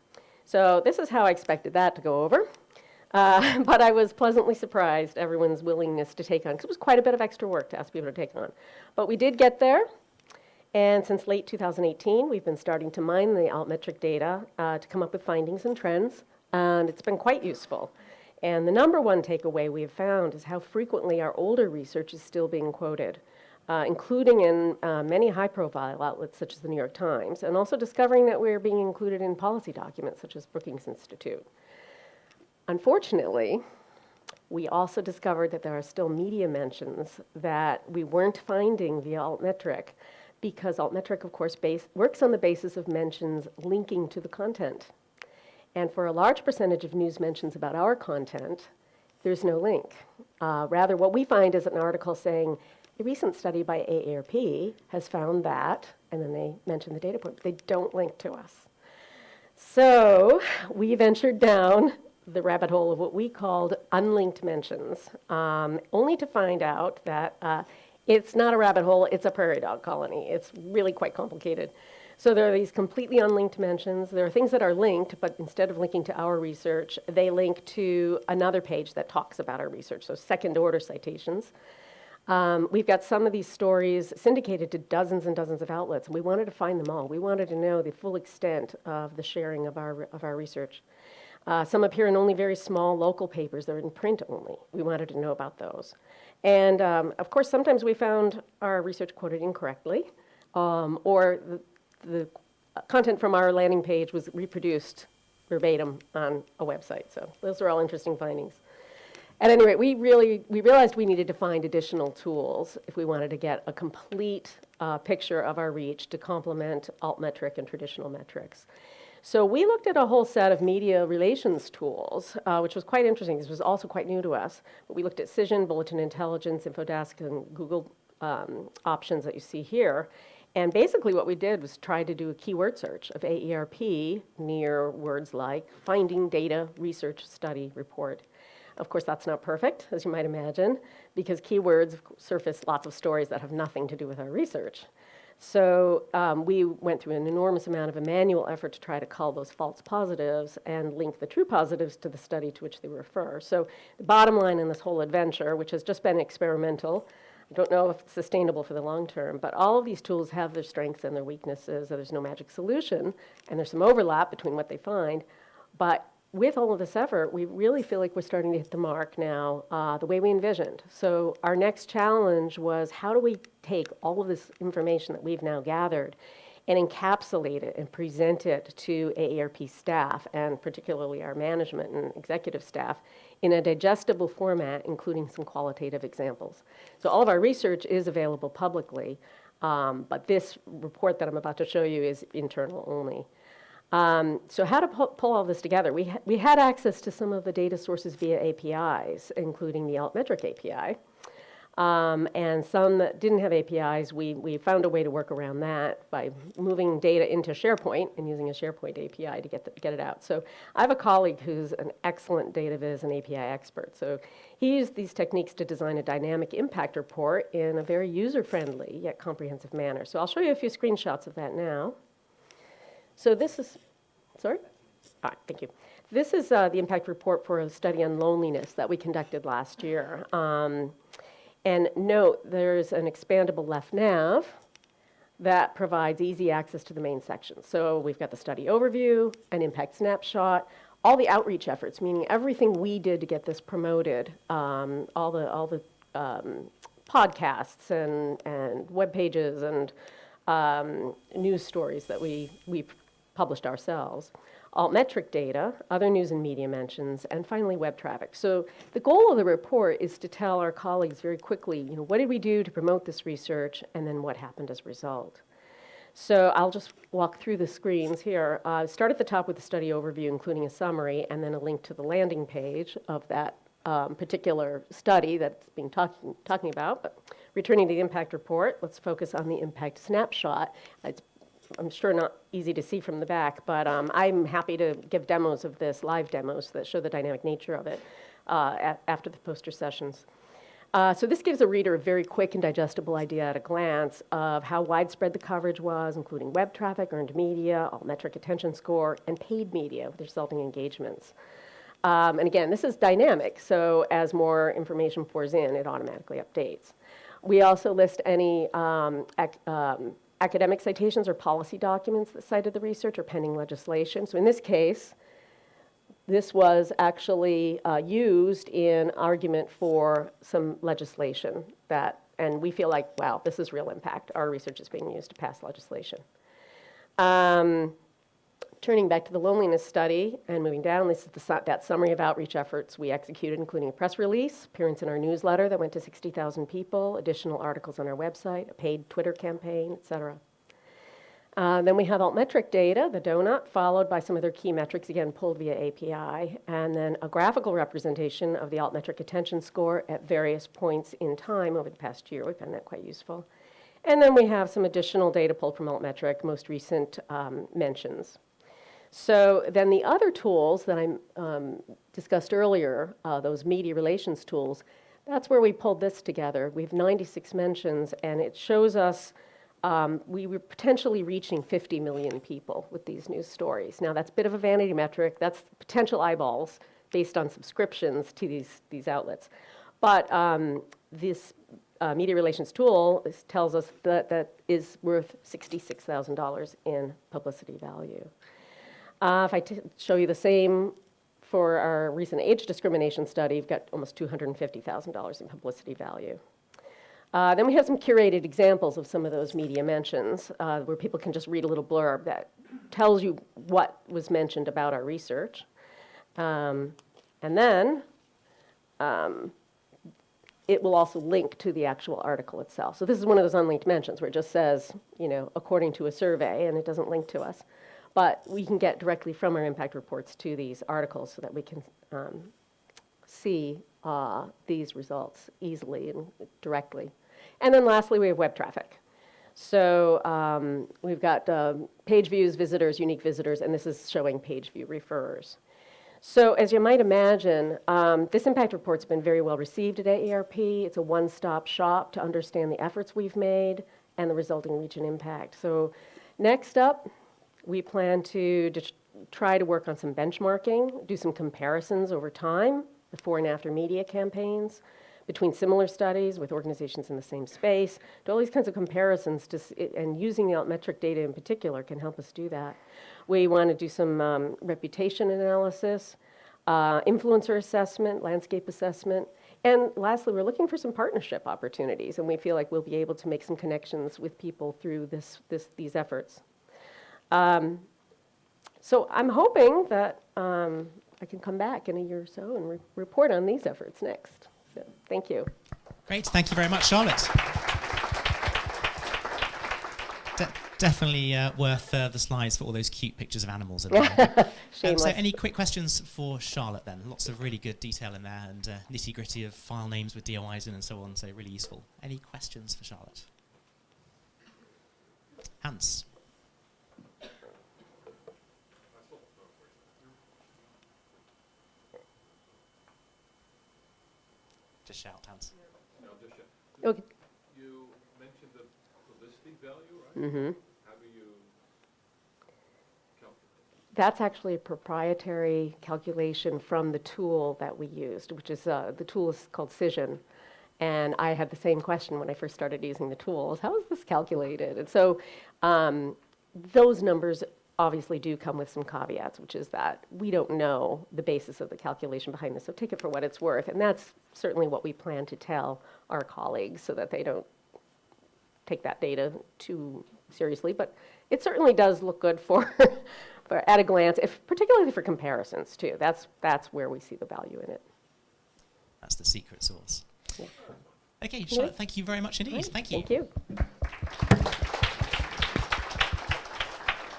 So this is how I expected that to go over. But I was pleasantly surprised everyone's willingness to take on, because it was quite a bit of extra work to ask people to take on. But we did get there. And since late 2018, we've been starting to mine the altmetric data to come up with findings and trends, and it's been quite useful. And the number one takeaway we have found is how frequently our older research is still being quoted, including in many high-profile outlets such as the New York Times, and also discovering that we're being included in policy documents such as Brookings Institute. Unfortunately, we also discovered that there are still media mentions that we weren't finding via Altmetric, because Altmetric, of course, works on the basis of mentions linking to the content. And for a large percentage of news mentions about our content, there's no link. Rather, what we find is an article saying, a recent study by AARP has found that, and then they mention the data point, but they don't link to us. So we ventured down the rabbit hole of what we called unlinked mentions, only to find out that it's not a rabbit hole, it's a prairie dog colony. It's really quite complicated. So there are these completely unlinked mentions. There are things that are linked, but instead of linking to our research, they link to another page that talks about our research, so second-order citations. We've got some of these stories syndicated to dozens and dozens of outlets, and we wanted to find them all. We wanted to know the full extent of the sharing of our research. Some appear in only very small local papers. They're in print only. We wanted to know about those. And of course, sometimes we found our research quoted incorrectly, or the content from our landing page was reproduced verbatim on a website. So those are all interesting findings. At any rate, we realized we needed to find additional tools if we wanted to get a complete picture of our reach to complement altmetric and traditional metrics. So we looked at a whole set of media relations tools, which was quite interesting. This was also quite new to us. But we looked at Cision, Bulletin Intelligence, Infodesk, and Google options that you see here. And basically what we did was try to do a keyword search of AARP near words like finding, data, research, study, report. Of course, that's not perfect, as you might imagine, because keywords surface lots of stories that have nothing to do with our research. So we went through an enormous amount of a manual effort to try to cull those false positives and link the true positives to the study to which they refer. So the bottom line in this whole adventure, which has just been experimental, I don't know if it's sustainable for the long term, but all of these tools have their strengths and their weaknesses. So there's no magic solution, and there's some overlap between what they find. But with all of this effort, we really feel like we're starting to hit the mark now, the way we envisioned. So our next challenge was, how do we take all of this information that we've now gathered and encapsulate it and present it to AARP staff, and particularly our management and executive staff, in a digestible format, including some qualitative examples. So all of our research is available publicly, but this report that I'm about to show you is internal only. So how to pull all this together? We had access to some of the data sources via APIs, including the Altmetric API. And some that didn't have APIs, we found a way to work around that by moving data into SharePoint and using a SharePoint API to get it out. So I have a colleague who's an excellent data viz and API expert. So he used these techniques to design a dynamic impact report in a very user-friendly yet comprehensive manner. So I'll show you a few screenshots of that now. So this is, sorry? All right, thank you. This is the impact report for a study on loneliness that we conducted last year. And note, there's an expandable left nav that provides easy access to the main section. So we've got the study overview, an impact snapshot, all the outreach efforts, meaning everything we did to get this promoted, all the podcasts and web pages and news stories that we published ourselves, altmetric data, other news and media mentions, and finally web traffic. So the goal of the report is to tell our colleagues very quickly, what did we do to promote this research, and then what happened as a result. So I'll just walk through the screens here. Start at the top with the study overview, including a summary, and then a link to the landing page of that particular study that's being talking about. But returning to the impact report, let's focus on the impact snapshot. I'm sure not easy to see from the back, but I'm happy to give demos of this, live demos that show the dynamic nature of it after the poster sessions. So this gives a reader a very quick and digestible idea at a glance of how widespread the coverage was, including web traffic, earned media, altmetric attention score, and paid media with resulting engagements. And again, this is dynamic, so as more information pours in, it automatically updates. We also list any academic citations or policy documents that cited the research or pending legislation. So in this case, this was actually used in argument for some legislation that, and we feel like, wow, this is real impact. Our research is being used to pass legislation. Turning back to the loneliness study and moving down, this is that summary of outreach efforts we executed, including a press release, appearance in our newsletter that went to 60,000 people, additional articles on our website, a paid Twitter campaign, et cetera. Then we have altmetric data, the donut, followed by some of their key metrics, again, pulled via API, and then a graphical representation of the altmetric attention score at various points in time over the past year. We found that quite useful. And then we have some additional data pulled from altmetric, most recent mentions. So then the other tools that I discussed earlier, those media relations tools, that's where we pulled this together. We have 96 mentions, and it shows us we were potentially reaching 50 million people with these news stories. Now, that's a bit of a vanity metric. That's potential eyeballs based on subscriptions to these outlets. But this media relations tool tells us that is worth $66,000 in publicity value. If I show you the same for our recent age discrimination study, you've got almost $250,000 in publicity value. Then we have some curated examples of some of those media mentions where people can just read a little blurb that tells you what was mentioned about our research. And then it will also link to the actual article itself. So this is one of those unlinked mentions where it just says, according to a survey, and it doesn't link to us. But we can get directly from our impact reports to these articles so that we can see these results easily and directly. And then lastly, we have web traffic. So we've got page views, visitors, unique visitors, and this is showing page view referrers. So as you might imagine, this impact report's been very well received at AARP. It's a one-stop shop to understand the efforts we've made and the resulting reach and impact. So next up, we plan to try to work on some benchmarking, do some comparisons over time, before and after media campaigns, between similar studies with organizations in the same space, do all these kinds of comparisons, and using the altmetric data in particular can help us do that. We want to do some reputation analysis, influencer assessment, landscape assessment, and lastly, we're looking for some partnership opportunities, and we feel like we'll be able to make some connections with people through these efforts. So I'm hoping that I can come back in a year or so and report on these efforts next. So, thank you. Great, thank you very much, Charlotte. Definitely worth the slides for all those cute pictures of animals in there. So any quick questions for Charlotte then? Lots of really good detail in there and nitty-gritty of file names with DOIs in and so on, so really useful. Any questions for Charlotte? Hans. Just shout, Hans. No, just shout. Okay. You mentioned the publicity value, right? Mm-hmm. How do you calculate? That's actually a proprietary calculation from the tool that we used, which is the tool is called Cision. And I had the same question when I first started using the tools. How is this calculated? And so those numbers obviously do come with some caveats, which is that we don't know the basis of the calculation behind this, so take it for what it's worth. And that's certainly what we plan to tell our colleagues so that they don't take that data too seriously. But it certainly does look good for at a glance, particularly for comparisons too. That's where we see the value in it. That's the secret sauce. Yeah. Okay, Charlotte, thank you very much indeed. Right. Thank you. Thank you.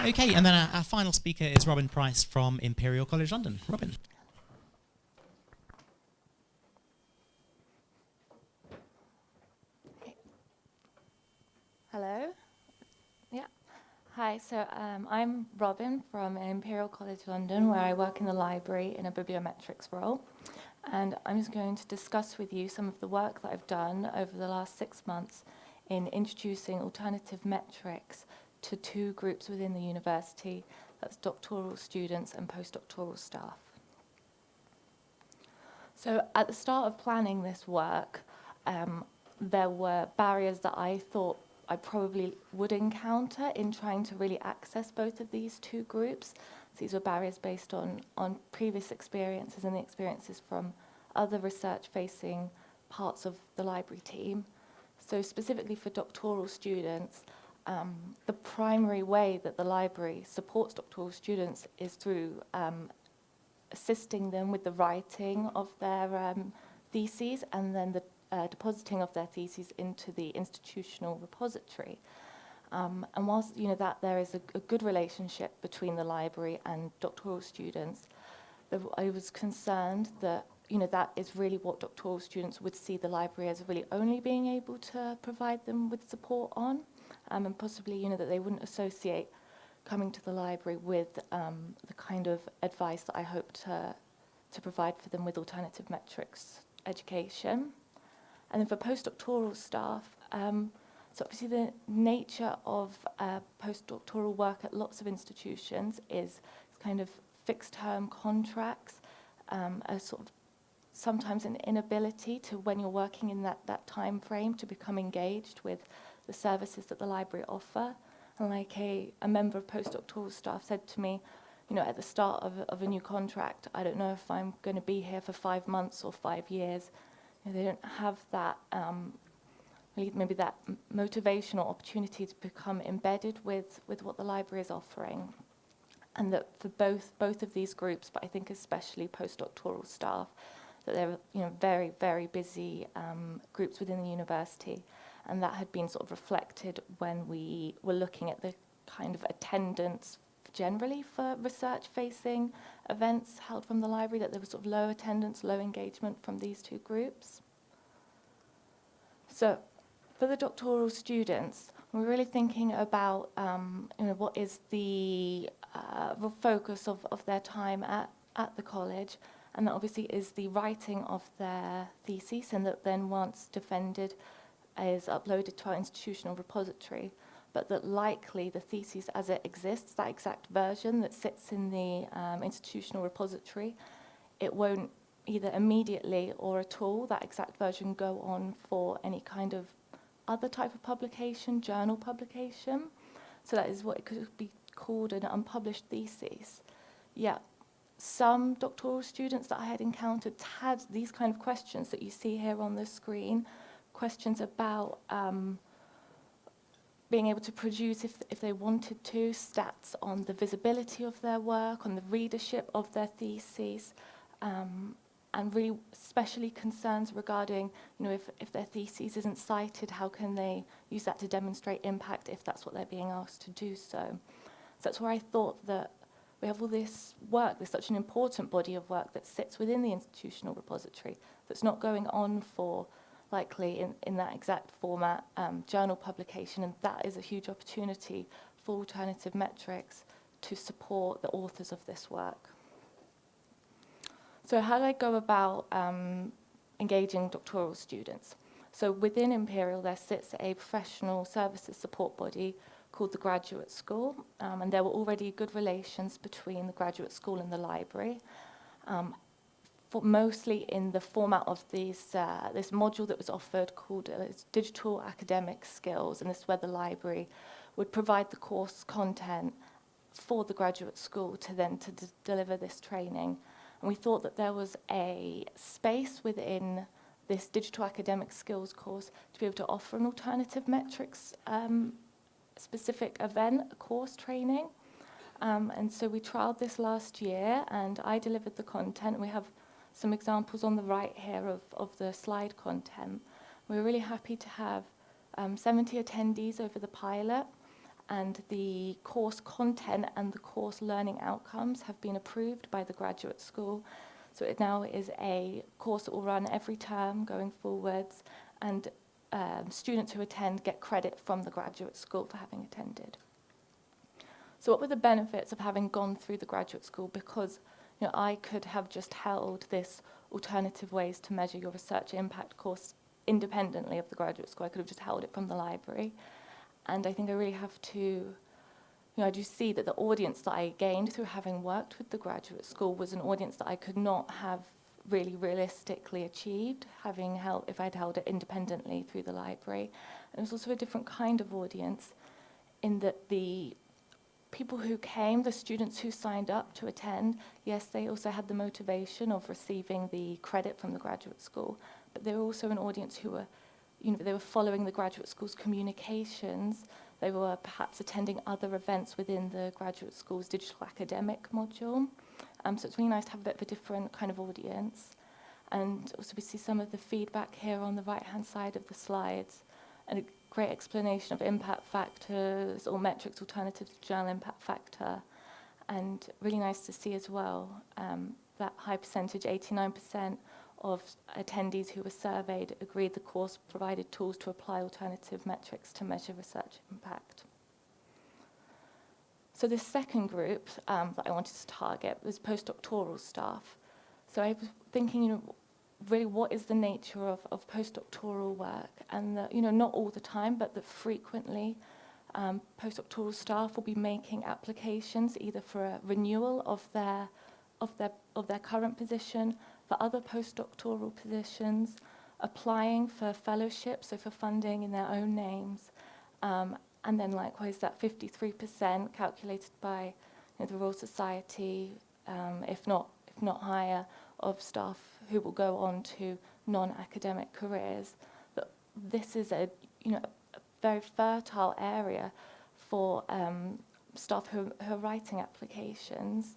Okay, and then our final speaker is Robyn Price from Imperial College London. Robyn. Hello. Yeah. Hi, so I'm Robyn from Imperial College London, where I work in the library in a bibliometrics role. And I'm just going to discuss with you some of the work that I've done over the last 6 months in introducing alternative metrics to two groups within the university, that's doctoral students and postdoctoral staff. So at the start of planning this work, there were barriers that I thought I probably would encounter in trying to really access both of these two groups. So these were barriers based on previous experiences and the experiences from other research-facing parts of the library team. So specifically for doctoral students, the primary way that the library supports doctoral students is through assisting them with the writing of their theses and then the depositing of their theses into the institutional repository. And whilst that there is a good relationship between the library and doctoral students, I was concerned that that is really what doctoral students would see the library as really only being able to provide them with support on, and possibly that they wouldn't associate coming to the library with the kind of advice that I hope to provide for them with alternative metrics education. And then for postdoctoral staff, so obviously the nature of postdoctoral work at lots of institutions is kind of fixed-term contracts, a sort of sometimes an inability to, when you're working in that time frame, to become engaged with the services that the library offer. And like a member of postdoctoral staff said to me, at the start of a new contract, I don't know if I'm going to be here for 5 months or 5 years. They don't have that, maybe that motivational opportunity to become embedded with what the library is offering. And that for both of these groups, but I think especially postdoctoral staff, that they're very, very busy groups within the university. And that had been sort of reflected when we were looking at the kind of attendance generally for research-facing events held from the library, that there was sort of low attendance, low engagement from these two groups. So for the doctoral students, we're really thinking about what is the focus of their time at the college, and that obviously is the writing of their thesis, and that then once defended is uploaded to our institutional repository, but that likely the thesis as it exists, that exact version that sits in the institutional repository, it won't either immediately or at all, that exact version, go on for any kind of other type of publication, journal publication. So that is what it could be called an unpublished thesis. Yeah, some doctoral students that I had encountered had these kind of questions that you see here on the screen, questions about being able to produce, if they wanted to, stats on the visibility of their work, on the readership of their theses, and really especially concerns regarding, if their thesis isn't cited, how can they use that to demonstrate impact if that's what they're being asked to do so. So that's where I thought that we have all this work, there's such an important body of work that sits within the institutional repository that's not going on for likely in that exact format, journal publication, and that is a huge opportunity for alternative metrics to support the authors of this work. So how do I go about engaging doctoral students? So within Imperial there sits a professional services support body called the Graduate School, and there were already good relations between the Graduate School and the library. Mostly in the format of this module that was offered called Digital Academic Skills, and this is where the library would provide the course content for the graduate school to deliver this training. And we thought that there was a space within this Digital Academic Skills course to be able to offer an alternative metrics specific event, a course training. And so we trialed this last year, and I delivered the content. We have some examples on the right here of the slide content. We're really happy to have 70 attendees over the pilot, and the course content and the course learning outcomes have been approved by the graduate school. So it now is a course that will run every term going forwards, and students who attend get credit from the graduate school for having attended. So what were the benefits of having gone through the graduate school? Because I could have just held this alternative ways to measure your research impact course independently of the graduate school. I could have just held it from the library. And I think I really have to, I do see that the audience that I gained through having worked with the graduate school was an audience that I could not have really realistically achieved if I'd held it independently through the library. And it was also a different kind of audience in that the people who came, the students who signed up to attend, yes, they also had the motivation of receiving the credit from the graduate school, but they were also an audience who were, they were following the graduate school's communications. They were perhaps attending other events within the graduate school's digital academic module. So it's really nice to have a bit of a different kind of audience. And also we see some of the feedback here on the right-hand side of the slides, and a great explanation of impact factors or metrics alternatives to journal impact factor. And really nice to see as well that high percentage, 89% of attendees who were surveyed agreed the course provided tools to apply alternative metrics to measure research impact. So this second group that I wanted to target was postdoctoral staff. So I was thinking, really what is the nature of postdoctoral work? And that, not all the time, but that frequently postdoctoral staff will be making applications either for a renewal of their current position, for other postdoctoral positions, applying for fellowships, so for funding in their own names, and then likewise that 53% calculated by the Royal Society, if not higher, of staff who will go on to non-academic careers. That this is a very fertile area for staff who are writing applications,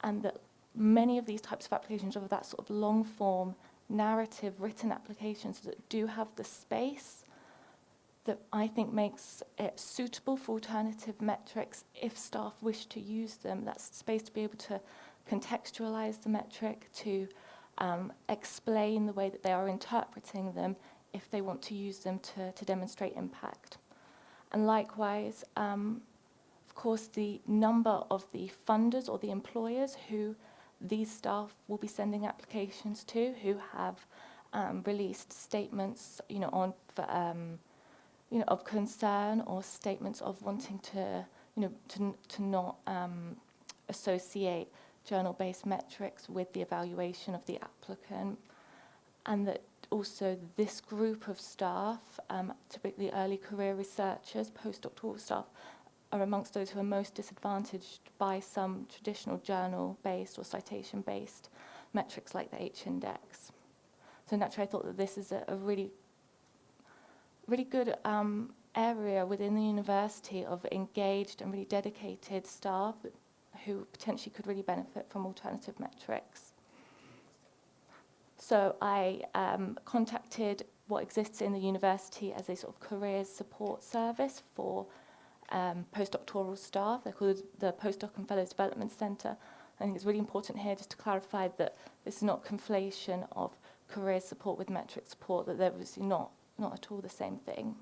and that many of these types of applications are that sort of long-form narrative written applications that do have the space that I think makes it suitable for alternative metrics if staff wish to use them. That's space to be able to contextualize the metric, to explain the way that they are interpreting them if they want to use them to demonstrate impact. And likewise, of course, the number of the funders or the employers who these staff will be sending applications to, who have released statements, of concern or statements of wanting to not associate journal-based metrics with the evaluation of the applicant, and that also this group of staff, typically early career researchers, postdoctoral staff, are amongst those who are most disadvantaged by some traditional journal-based or citation-based metrics like the H-index. So naturally I thought that this is a really good area within the university of engaged and really dedicated staff who potentially could really benefit from alternative metrics. So I contacted what exists in the university as a sort of careers support service for postdoctoral staff. They're called the Postdoc and Fellows Development Centre. I think it's really important here just to clarify that this is not conflation of career support with metric support, that they're obviously not at all the same thing.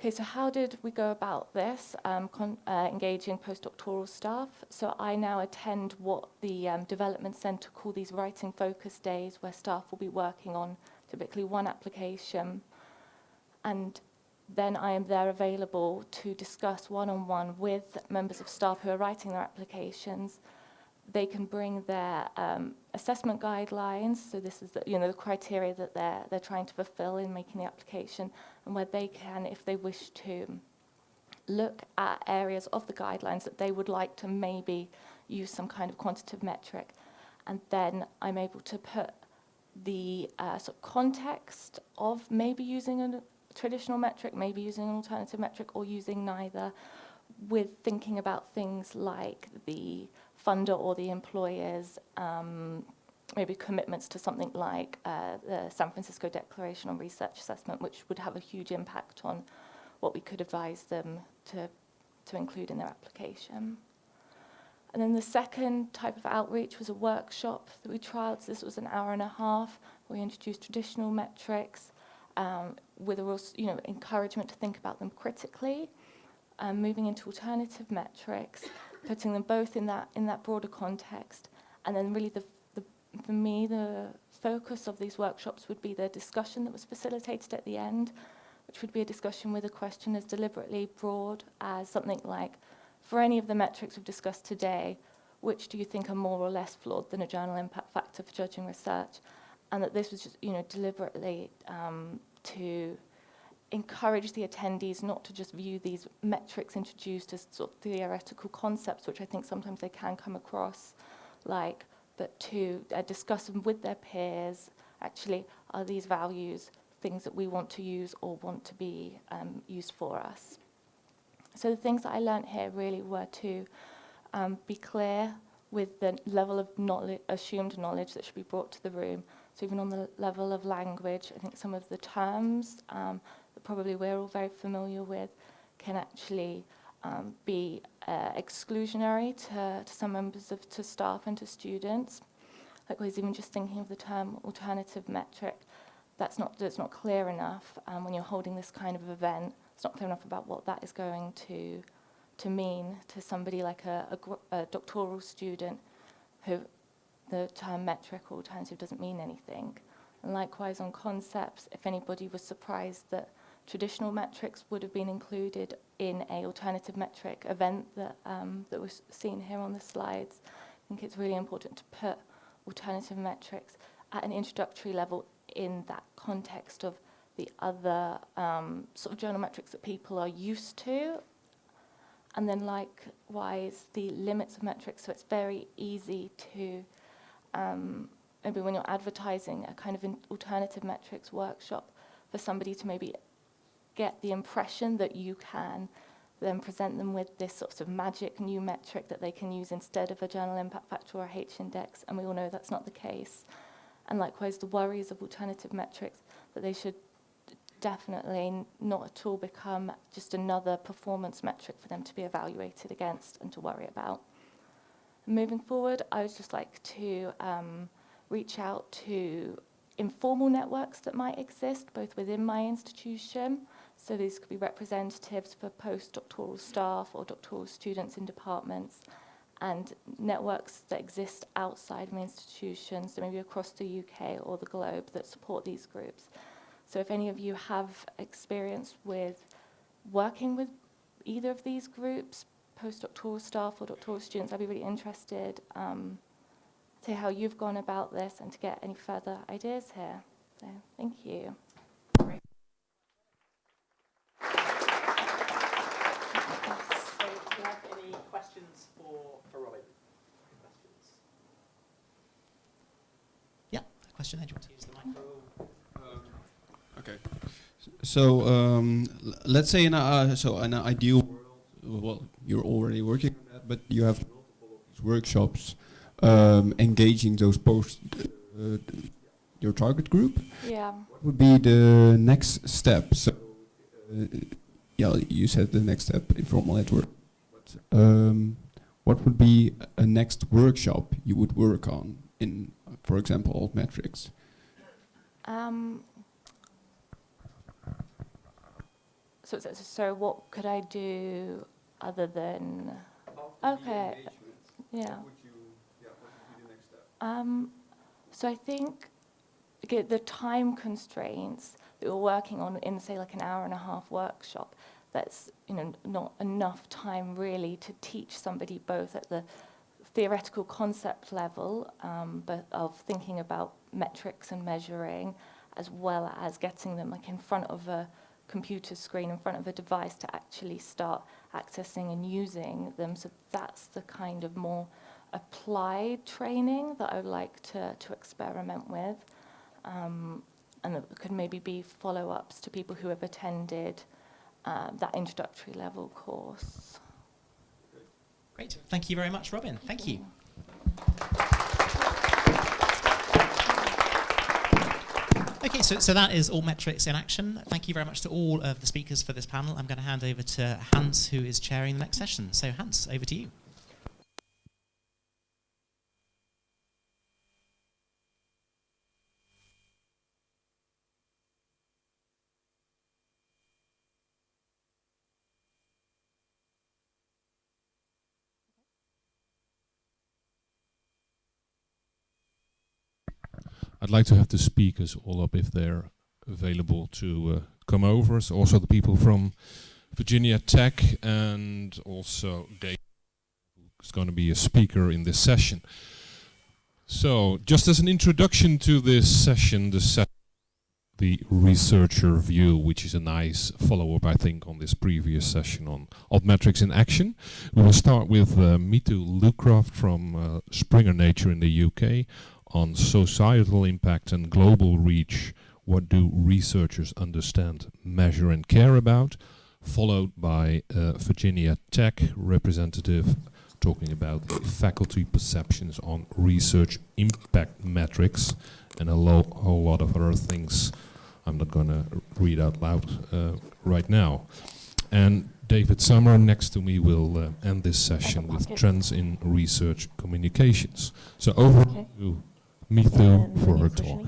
Okay, so how did we go about this, engaging postdoctoral staff? So I now attend what the Development Centre call these writing focus days, where staff will be working on typically one application, and then I am there available to discuss one-on-one with members of staff who are writing their applications. They can bring their assessment guidelines, so this is the criteria that they're trying to fulfill in making the application, and where they can, if they wish to, look at areas of the guidelines that they would like to maybe use some kind of quantitative metric. And then I'm able to put the sort of context of maybe using a traditional metric, maybe using an alternative metric, or using neither, with thinking about things like the funder or the employer's maybe commitments to something like the San Francisco Declaration on Research Assessment, which would have a huge impact on what we could advise them to include in their application. And then the second type of outreach was a workshop that we trialled. So this was an hour and a half. We introduced traditional metrics with a real encouragement to think about them critically, moving into alternative metrics, putting them both in that broader context. And then really for me, the focus of these workshops would be the discussion that was facilitated at the end, which would be a discussion with a question as deliberately broad as something like, for any of the metrics we've discussed today, which do you think are more or less flawed than a journal impact factor for judging research? And that this was just, deliberately to encourage the attendees not to just view these metrics introduced as sort of theoretical concepts, which I think sometimes they can come across like, but to discuss them with their peers. Actually, are these values things that we want to use or want to be used for us? So the things that I learned here really were to be clear with the level of knowledge, assumed knowledge that should be brought to the room. So even on the level of language, I think some of the terms that probably we're all very familiar with can actually be exclusionary to some members of to staff and to students. Likewise, even just thinking of the term alternative metric, that's not clear enough when you're holding this kind of event. It's not clear enough about what that is going to mean to somebody like a doctoral student who the term metric or alternative doesn't mean anything. And likewise on concepts, if anybody was surprised that traditional metrics would have been included in a alternative metric event that was seen here on the slides, I think it's really important to put alternative metrics at an introductory level in that context of the other sort of journal metrics that people are used to. And then likewise, the limits of metrics, so it's very easy to, maybe when you're advertising a kind of an alternative metrics workshop, for somebody to maybe get the impression that you can then present them with this sort of magic new metric that they can use instead of a journal impact factor or a H-index, and we all know that's not the case. And likewise, the worries of alternative metrics, that they should definitely not at all become just another performance metric for them to be evaluated against and to worry about. Moving forward, I would just like to reach out to informal networks that might exist, both within my institution. So these could be representatives for postdoctoral staff or doctoral students in departments, and networks that exist outside my institution, so maybe across the UK or the globe, that support these groups. So if any of you have experience with working with either of these groups, postdoctoral staff or doctoral students, I'd be really interested to how you've gone about this and to get any further ideas here. So thank you. Great. So do you have any questions for Robyn? Questions? Yeah, a question. Do you want to use the microphone? Okay. So let's say in an ideal world, well, you're already working on that, but you have multiple of these workshops engaging those your target group. Yeah. What would be the next step? So, yeah, you said the next step, informal network. But what would be a next workshop you would work on in, for example, Altmetrics? So what could I do other than? Okay. Yeah. What would be the next step? So I think the time constraints that we're working on in, say, like an hour and a half workshop, that's not enough time really to teach somebody both at the theoretical concept level, but of thinking about metrics and measuring, as well as getting them like in front of a computer screen, in front of a device to actually start accessing and using them. So that's the kind of more applied training that I would like to experiment with. And that could maybe be follow-ups to people who have attended that introductory level course. Great. Thank you very much, Robyn. Thank you. Okay, so that is Altmetrics in action. Thank you very much to all of the speakers for this panel. I'm going to hand over to Hans, who is chairing the next session. So Hans, over to you. I'd like to have the speakers all up if they're available to come over. So also the people from Virginia Tech, and also Dave, who's going to be a speaker in this session. So just as an introduction to this session, the researcher view, which is a nice follow-up, I think, on this previous session on Altmetrics in action. We will start with Mitu Lucroft from Springer Nature in the UK on societal impact and global reach. What do researchers understand, measure and care about? Followed by Virginia Tech representative talking about the faculty perceptions on research impact metrics and a whole lot of other things I'm not going to read out loud right now. And David Sommer next to me will end this session with trends in research communications. So over to Mitu for her talk.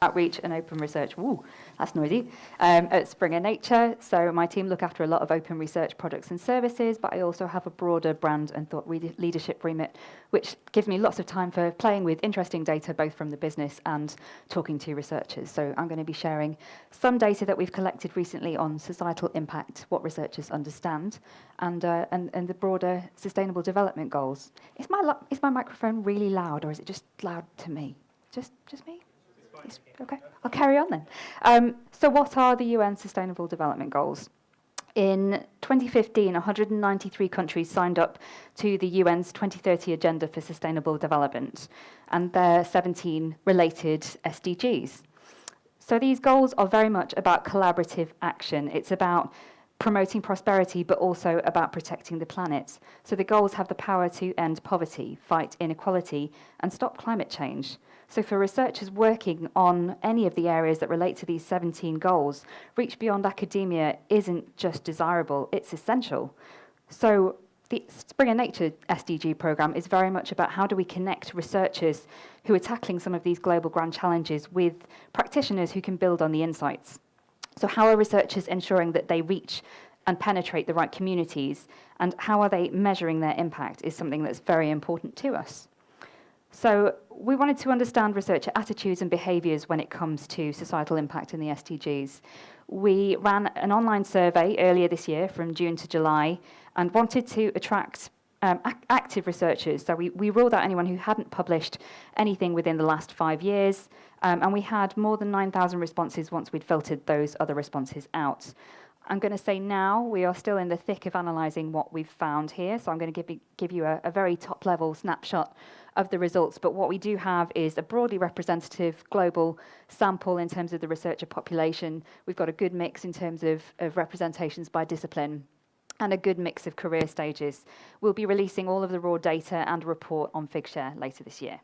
Outreach and open research, woo, that's noisy, at Springer Nature. So my team look after a lot of open research products and services, but I also have a broader brand and thought leadership remit, which gives me lots of time for playing with interesting data, both from the business and talking to researchers. So I'm going to be sharing some data that we've collected recently on societal impact, what researchers understand, and the broader sustainable development goals. Is my microphone really loud, or is it just loud to me? Just me? Okay, I'll carry on then. So what are the UN Sustainable Development Goals? In 2015, 193 countries signed up to the UN's 2030 Agenda for Sustainable Development, and there are 17 related SDGs. So these goals are very much about collaborative action. It's about promoting prosperity, but also about protecting the planet. So the goals have the power to end poverty, fight inequality, and stop climate change. So for researchers working on any of the areas that relate to these 17 goals, reach beyond academia isn't just desirable, it's essential. So the Springer Nature SDG program is very much about how do we connect researchers who are tackling some of these global grand challenges with practitioners who can build on the insights. So how are researchers ensuring that they reach and penetrate the right communities, and how are they measuring their impact is something that's very important to us. So we wanted to understand researcher attitudes and behaviours when it comes to societal impact in the SDGs. We ran an online survey earlier this year from June to July and wanted to attract active researchers. So we ruled out anyone who hadn't published anything within the last 5 years, and we had more than 9,000 responses once we'd filtered those other responses out. I'm going to say now we are still in the thick of analysing what we've found here, so I'm going to give you a very top-level snapshot of the results, but what we do have is a broadly representative global sample in terms of the researcher population. We've got a good mix in terms of representations by discipline and a good mix of career stages. We'll be releasing all of the raw data and a report on Figshare later this year.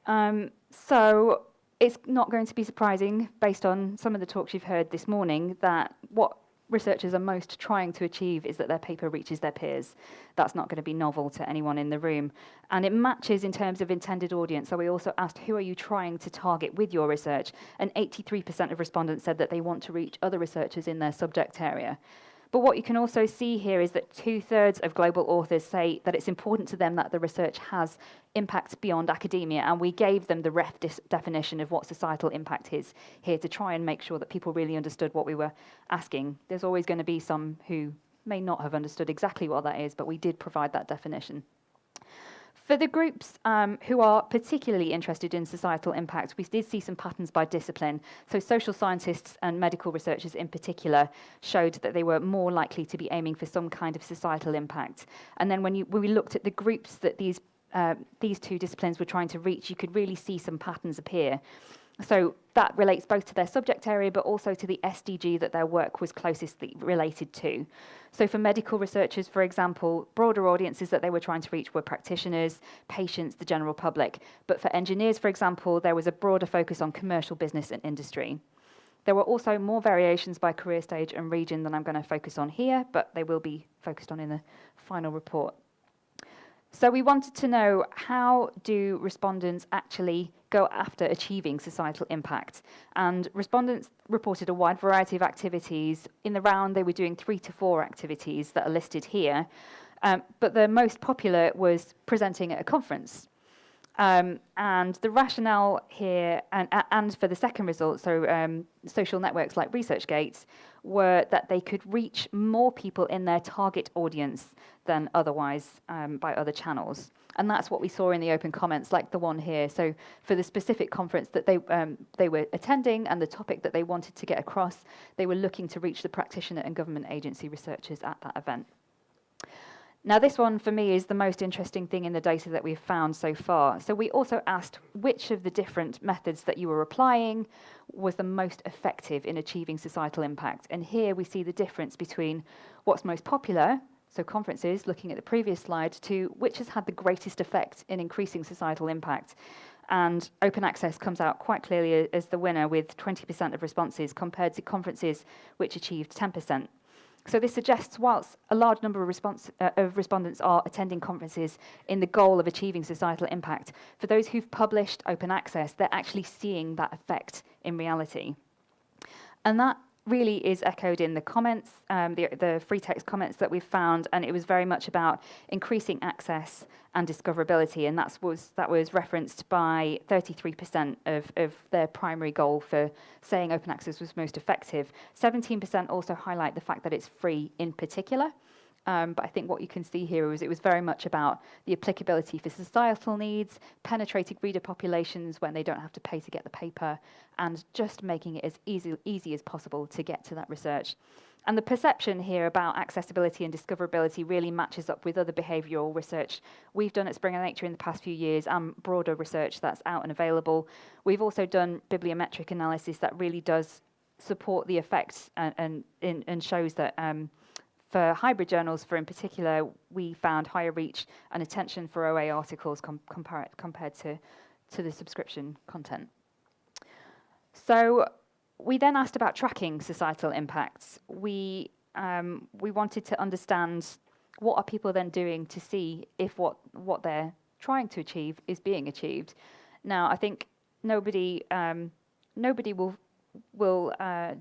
So it's not going to be surprising, based on some of the talks you've heard this morning, that what researchers are most trying to achieve is that their paper reaches their peers. That's not going to be novel to anyone in the room. And it matches in terms of intended audience. So we also asked, who are you trying to target with your research? And 83% of respondents said that they want to reach other researchers in their subject area. But what you can also see here is that 2/3 of global authors say that it's important to them that the research has impact beyond academia, and we gave them the ref definition of what societal impact is here to try and make sure that people really understood what we were asking. There's always going to be some who may not have understood exactly what that is, but we did provide that definition. For the groups who are particularly interested in societal impact, we did see some patterns by discipline. So social scientists and medical researchers in particular showed that they were more likely to be aiming for some kind of societal impact. And then when we looked at the groups that these two disciplines were trying to reach, you could really see some patterns appear. So that relates both to their subject area, but also to the SDG that their work was closely related to. So for medical researchers, for example, broader audiences that they were trying to reach were practitioners, patients, the general public. But for engineers, for example, there was a broader focus on commercial business and industry. There were also more variations by career stage and region than I'm going to focus on here, but they will be focused on in the final report. So we wanted to know, how do respondents actually go after achieving societal impact? And respondents reported a wide variety of activities. In the round, they were doing 3 to 4 activities that are listed here. But the most popular was presenting at a conference. And the rationale here, and for the second result, so social networks like ResearchGate, were that they could reach more people in their target audience than otherwise by other channels. And that's what we saw in the open comments, like the one here. So for the specific conference that they were attending and the topic that they wanted to get across, they were looking to reach the practitioner and government agency researchers at that event. Now, this one for me is the most interesting thing in the data that we've found so far. So we also asked which of the different methods that you were applying was the most effective in achieving societal impact. And here we see the difference between what's most popular, so conferences, looking at the previous slide, to which has had the greatest effect in increasing societal impact. And open access comes out quite clearly as the winner with 20% of responses compared to conferences which achieved 10%. So this suggests whilst a large number of respondents are attending conferences in the goal of achieving societal impact, for those who've published open access, they're actually seeing that effect in reality. And that really is echoed in the comments, the free text comments that we've found, and it was very much about increasing access and discoverability, and that was referenced by 33% of their primary goal for saying open access was most effective. 17% also highlight the fact that it's free in particular. But I think what you can see here is it was very much about the applicability for societal needs, penetrating reader populations when they don't have to pay to get the paper, and just making it as easy as possible to get to that research. And the perception here about accessibility and discoverability really matches up with other behavioural research we've done at Springer Nature in the past few years, and broader research that's out and available. We've also done bibliometric analysis that really does support the effects and shows that for hybrid journals, in particular, we found higher reach and attention for OA articles compared to the subscription content. So we then asked about tracking societal impacts. We wanted to understand what are people then doing to see if what they're trying to achieve is being achieved. Now, I think nobody will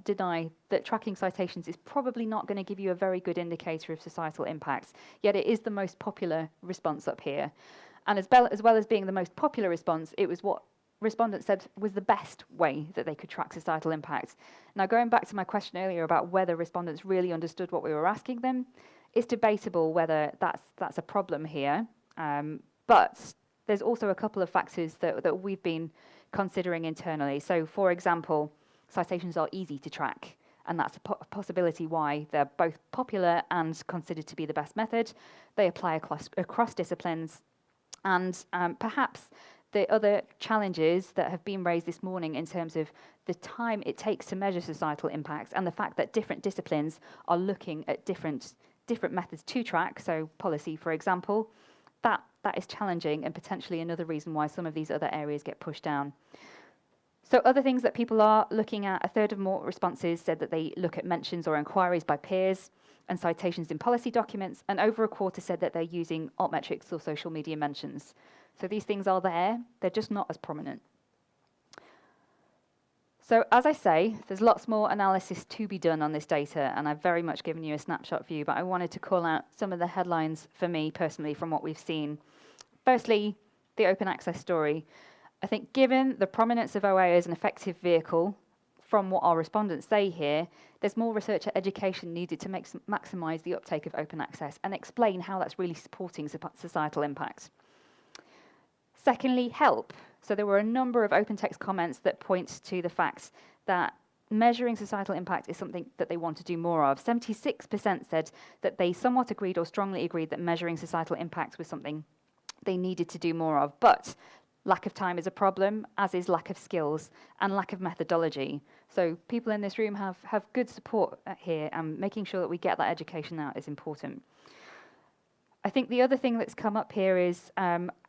deny that tracking citations is probably not going to give you a very good indicator of societal impacts, yet it is the most popular response up here. And as well as being the most popular response, it was what respondents said was the best way that they could track societal impacts. Now, going back to my question earlier about whether respondents really understood what we were asking them, it's debatable whether that's a problem here. But there's also a couple of factors that we've been considering internally. So, for example, citations are easy to track, and that's a possibility why they're both popular and considered to be the best method. They apply across disciplines, and perhaps the other challenges that have been raised this morning in terms of the time it takes to measure societal impacts and the fact that different disciplines are looking at different methods to track, so policy, for example, that is challenging and potentially another reason why some of these other areas get pushed down. So other things that people are looking at, a third of more responses said that they look at mentions or inquiries by peers and citations in policy documents, and over a quarter said that they're using Altmetrics or social media mentions. So these things are there, they're just not as prominent. So as I say, there's lots more analysis to be done on this data, and I've very much given you a snapshot view, but I wanted to call out some of the headlines for me personally from what we've seen. Firstly, the open access story. I think given the prominence of OA as an effective vehicle, from what our respondents say here, there's more researcher education needed to maximise the uptake of open access and explain how that's really supporting societal impact. Secondly, help. So there were a number of open text comments that point to the fact that measuring societal impact is something that they want to do more of. 76% said that they somewhat agreed or strongly agreed that measuring societal impact was something they needed to do more of. But lack of time is a problem, as is lack of skills and lack of methodology. So people in this room have good support here, and making sure that we get that education out is important. I think the other thing that's come up here is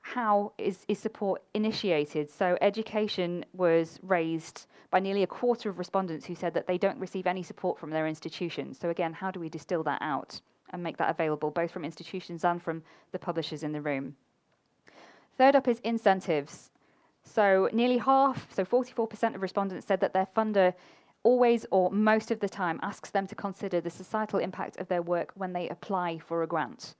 how is support initiated? So education was raised by nearly a quarter of respondents who said that they don't receive any support from their institutions. So again, how do we distill that out and make that available, both from institutions and from the publishers in the room? Third up is incentives. So nearly half, so 44% of respondents said that their funder always or most of the time asks them to consider the societal impact of their work when they apply for a grant.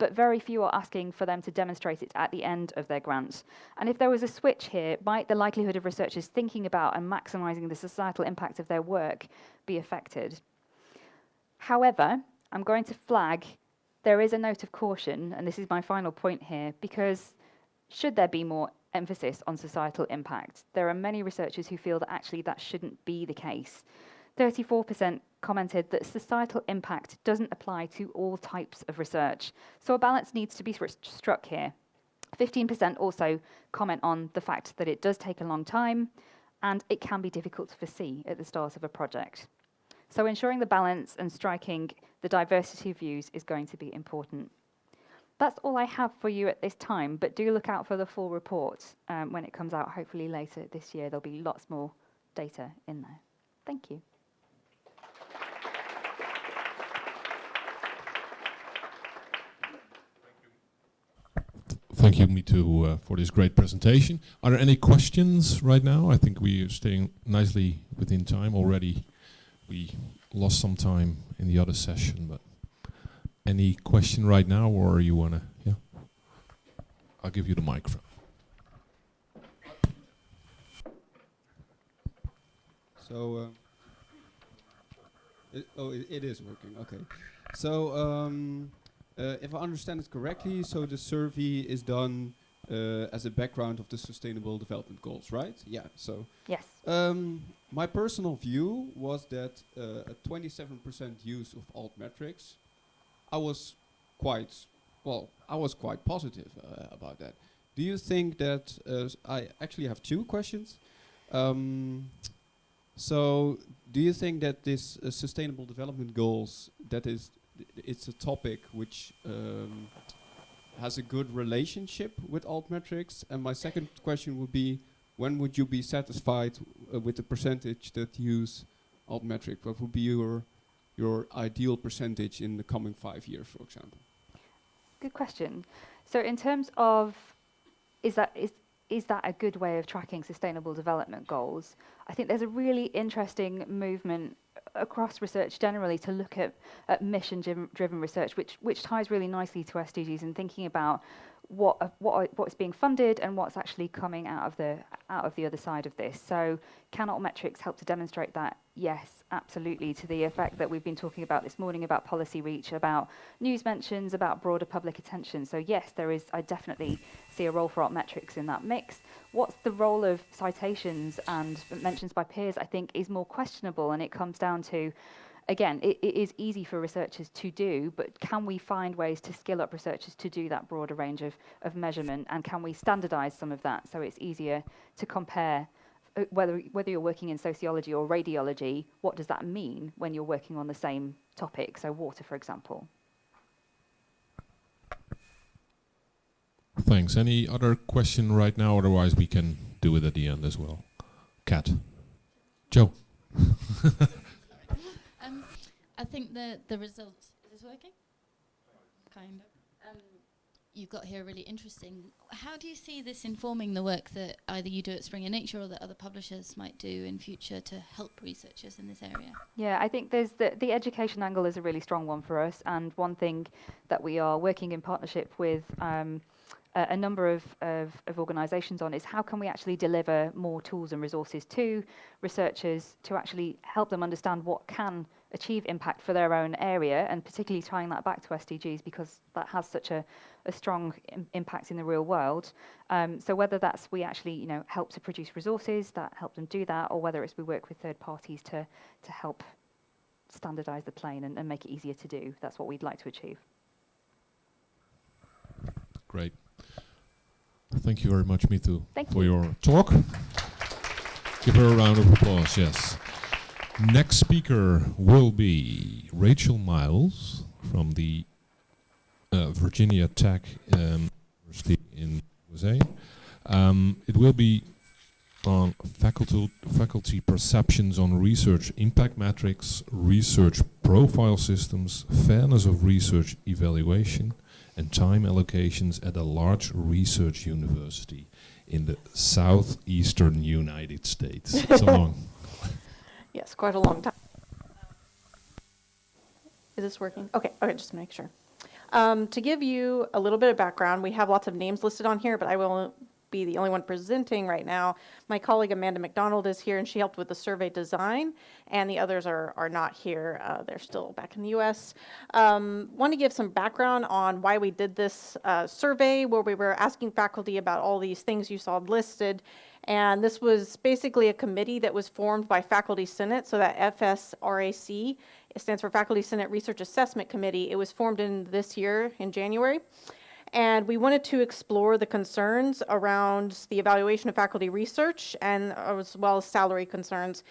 but very few are asking for them to demonstrate it at the end of their grant. And if there was a switch here, might the likelihood of researchers thinking about and maximising the societal impact of their work be affected? However, I'm going to flag there is a note of caution, and this is my final point here, because should there be more emphasis on societal impact, there are many researchers who feel that actually that shouldn't be the case. 34% commented that societal impact doesn't apply to all types of research, so a balance needs to be struck here. 15% also comment on the fact that it does take a long time and it can be difficult to foresee at the start of a project. So ensuring the balance and striking the diversity of views is going to be important. That's all I have for you at this time, but do look out for the full report when it comes out, hopefully later this year. There'll be lots more data in there. Thank you. Thank you, Mitu, for this great presentation. Are there any questions right now? I think we are staying nicely within time already. We lost some time in the other session, but any question right now, or you want to, yeah? I'll give you the microphone. So, it is working, okay. So, if I understand it correctly, so the survey is done as a background of the Sustainable Development Goals, right? Yeah, so. Yes. My personal view was that a 27% use of Altmetrics, I was quite positive about that. Do you think that, I actually have two questions. So do you think that this Sustainable Development Goals, it's a topic which has a good relationship with Altmetrics? And my second question would be, when would you be satisfied with the percentage that use Altmetrics? What would be your ideal percentage in the coming 5 years, for example? Good question. So in terms of, is that a good way of tracking sustainable development goals? I think there's a really interesting movement across research generally to look at mission-driven research, which ties really nicely to SDGs and thinking about what's being funded and what's actually coming out of the other side of this. So can Altmetrics help to demonstrate that? Yes, absolutely, to the effect that we've been talking about this morning about policy reach, about news mentions, about broader public attention. So yes, I definitely see a role for Altmetrics in that mix. What's the role of citations and mentions by peers, I think, is more questionable, and it comes down to, again, it is easy for researchers to do, but can we find ways to skill up researchers to do that broader range of measurement, and can we standardize some of that so it's easier to compare whether you're working in sociology or radiology, what does that mean when you're working on the same topic, so water, for example? Thanks. Any other question right now? Otherwise, we can do it at the end as well. Kat. Joe. I think the results, is this working? Kind of. You've got here really interesting. How do you see this informing the work that either you do at Springer Nature or that other publishers might do in future to help researchers in this area? Yeah, I think there's the education angle is a really strong one for us, and one thing that we are working in partnership with a number of organisations on is how can we actually deliver more tools and resources to researchers to actually help them understand what can achieve impact for their own area, and particularly tying that back to SDGs because that has such a strong impact in the real world. So whether that's we actually help to produce resources that help them do that, or whether it's we work with third parties to help standardise the plane and make it easier to do, that's what we'd like to achieve. Great. Thank you very much, Mitu, for you. your talk. Give her a round of applause, yes. Next speaker will be Rachel Miles from the Virginia Tech University in USA. It will be on faculty perceptions on research impact metrics, research profile systems, fairness of research evaluation, and time allocations at a large research university in the southeastern United States. It's a long. Yes, quite a long time. Is this working? Okay, just to make sure. To give you a little bit of background, we have lots of names listed on here, but I will be the only one presenting right now. My colleague Amanda McDonald is here, and she helped with the survey design, and the others are not here. They're still back in the U.S. Want to give some background on why we did this survey, where we were asking faculty about all these things you saw listed. And this was basically a committee that was formed by Faculty Senate, so that FSRAC, it stands for Faculty Senate Research Assessment Committee. It was formed in this year, in January. And we wanted to explore the concerns around the evaluation of faculty research and as well as salary concerns.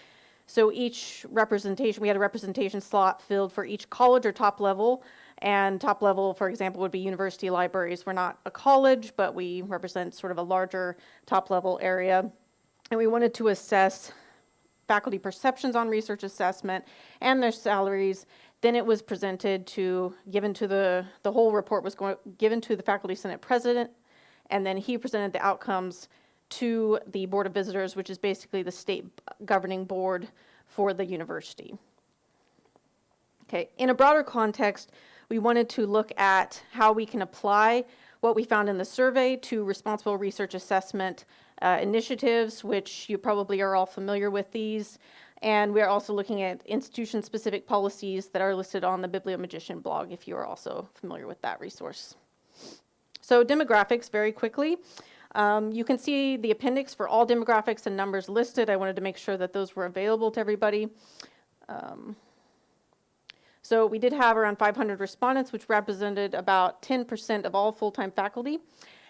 So each representation, we had a representation slot filled for each college or top level. And top level, for example, would be university libraries. We're not a college, but we represent sort of a larger top level area. And we wanted to assess faculty perceptions on research assessment and their salaries. Then it was presented given to the whole report was given to the Faculty Senate President, and then he presented the outcomes to the Board of Visitors, which is basically the state governing board for the university. Okay, in a broader context, we wanted to look at how we can apply what we found in the survey to responsible research assessment initiatives, which you probably are all familiar with these. And we are also looking at institution-specific policies that are listed on the Bibliomagician blog, if you are also familiar with that resource. So demographics, very quickly. You can see the appendix for all demographics and numbers listed. I wanted to make sure that those were available to everybody. So we did have around 500 respondents, which represented about 10% of all full-time faculty,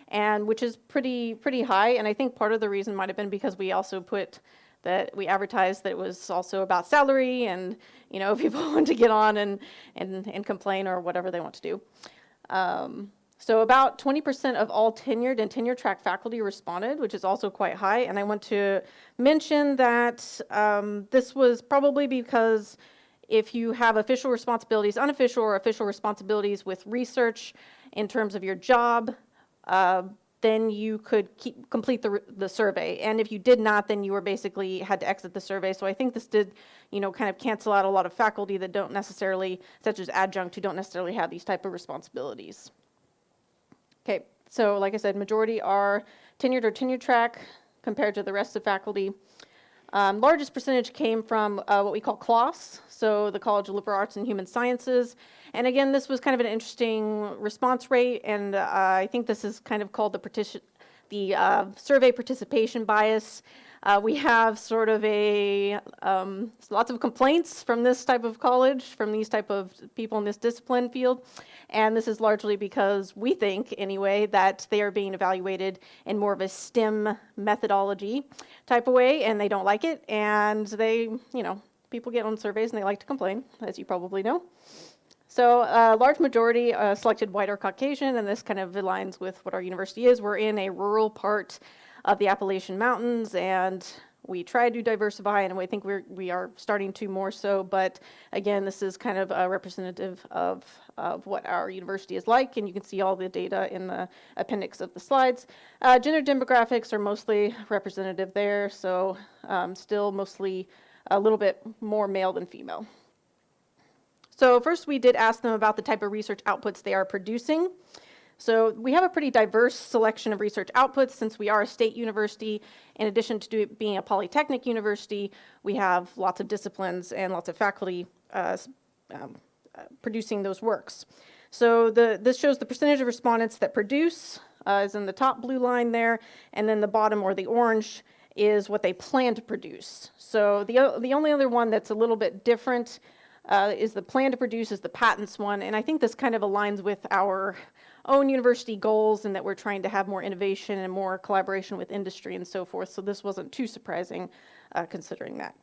and which is pretty high. And I think part of the reason might have been because we also that we advertised that it was also about salary, and people want to get on and complain or whatever they want to do. So about 20% of all tenured and tenure track faculty responded, which is also quite high. And I want to mention that this was probably because if you have official responsibilities, unofficial or official responsibilities with research in terms of your job, then you could complete the survey. And if you did not, then you were basically had to exit the survey. So I think this did, kind of cancel out a lot of faculty that don't necessarily, such as adjunct, who don't necessarily have these type of responsibilities. Okay, so like I said, majority are tenured or tenure track compared to the rest of faculty. Largest percentage came from what we call CLOS, so the College of Liberal Arts and Human Sciences. And again, this was kind of an interesting response rate, and I think this is kind of called the survey participation bias. We have sort of lots of complaints from this type of college, from these type of people in this discipline field. And this is largely because we think, anyway, that they are being evaluated in more of a STEM methodology type of way, and they don't like it. And people get on surveys and they like to complain, as you probably know. So a large majority selected white or Caucasian, and this kind of aligns with what our university is. We're in a rural part of the Appalachian Mountains, and we try to diversify, and I think we are starting to more so. But again, this is kind of representative of what our university is like, and you can see all the data in the appendix of the slides. Gender demographics are mostly representative there, so still mostly a little bit more male than female. So first, we did ask them about the type of research outputs they are producing. So we have a pretty diverse selection of research outputs since we are a state university. In addition to being a polytechnic university, we have lots of disciplines and lots of faculty producing those works. So this shows the percentage of respondents that produce, is in the top blue line there, and then the bottom, or the orange, is what they plan to produce. So the only other one that's a little bit different is the plan to produce is the patents one, and I think this kind of aligns with our own university goals, and that we're trying to have more innovation and more collaboration with industry and so forth, so this wasn't too surprising considering that.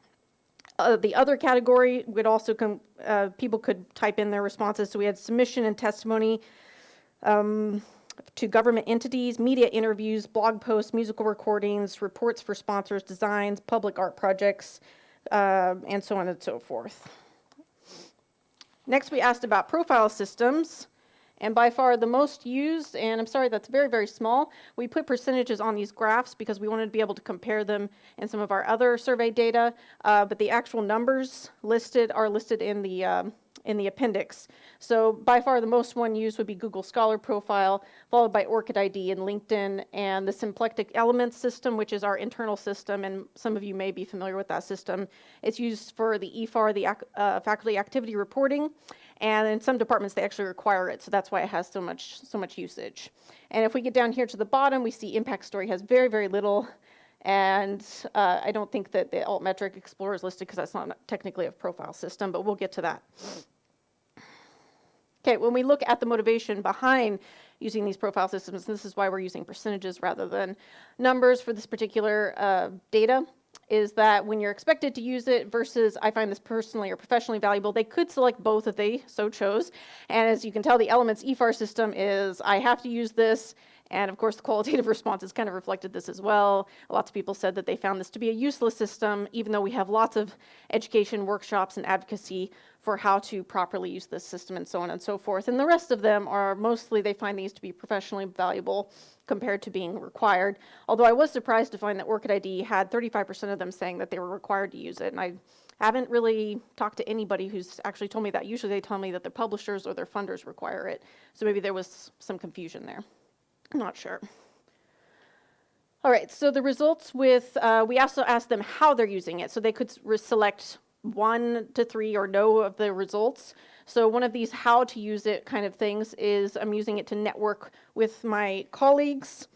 The other category would also people could type in their responses, so we had submission and testimony to government entities, media interviews, blog posts, musical recordings, reports for sponsors, designs, public art projects, and so on and so forth. Next, we asked about profile systems, and by far the most used, and I'm sorry, that's very, very small. We put percentages on these graphs because we wanted to be able to compare them in some of our other survey data, but the actual numbers are listed in the in the appendix. So by far the most one used would be Google Scholar Profile, followed by ORCID ID and LinkedIn, and the Symplectic Elements system, which is our internal system, and some of you may be familiar with that system. It's used for the EFAR, the faculty activity reporting, and in some departments they actually require it, so that's why it has so much usage. And if we get down here to the bottom, we see Impact Story has very, very little. And I don't think that the Altmetric Explorer is listed because that's not technically a profile system, but we'll get to that. Okay, when we look at the motivation behind using these profile systems, and this is why we're using percentages rather than numbers for this particular data, is that when you're expected to use it versus I find this personally or professionally valuable, they could select both if they so chose. And as you can tell, the Elements EFAR system is I have to use this. And of course, the qualitative responses kind of reflected this as well. Lots of people said that they found this to be a useless system, even though we have lots of education workshops and advocacy for how to properly use this system and so on and so forth. And the rest of them are mostly, they find these to be professionally valuable compared to being required. Although I was surprised to find that ORCID ID had 35% of them saying that they were required to use it. And I haven't really talked to anybody who's actually told me that. Usually they tell me that their publishers or their funders require it. So maybe there was some confusion there. I'm not sure. All right, so the results with, we also asked them how they're using it. So they could select 1 to 3 or no of the results. So one of these how to use it kind of things is I'm using it to network with my colleagues,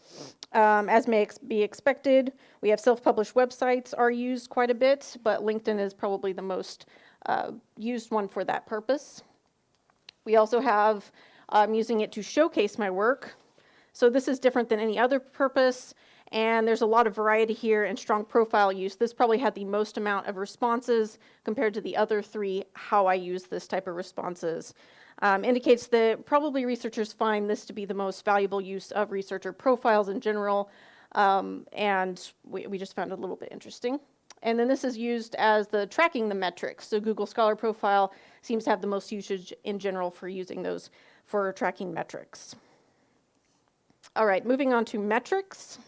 as may be expected. We have self-published websites are used quite a bit, but LinkedIn is probably the most used one for that purpose. We also have, I'm using it to showcase my work. So this is different than any other purpose, and there's a lot of variety here and strong profile use. This probably had the most amount of responses compared to the other 3 how I use this type of responses. Indicates that probably researchers find this to be the most valuable use of researcher profiles in general, and we just found it a little bit interesting. And then this is used as the tracking the metrics. So Google Scholar Profile seems to have the most usage in general for using those for tracking metrics. All right, moving on to metrics.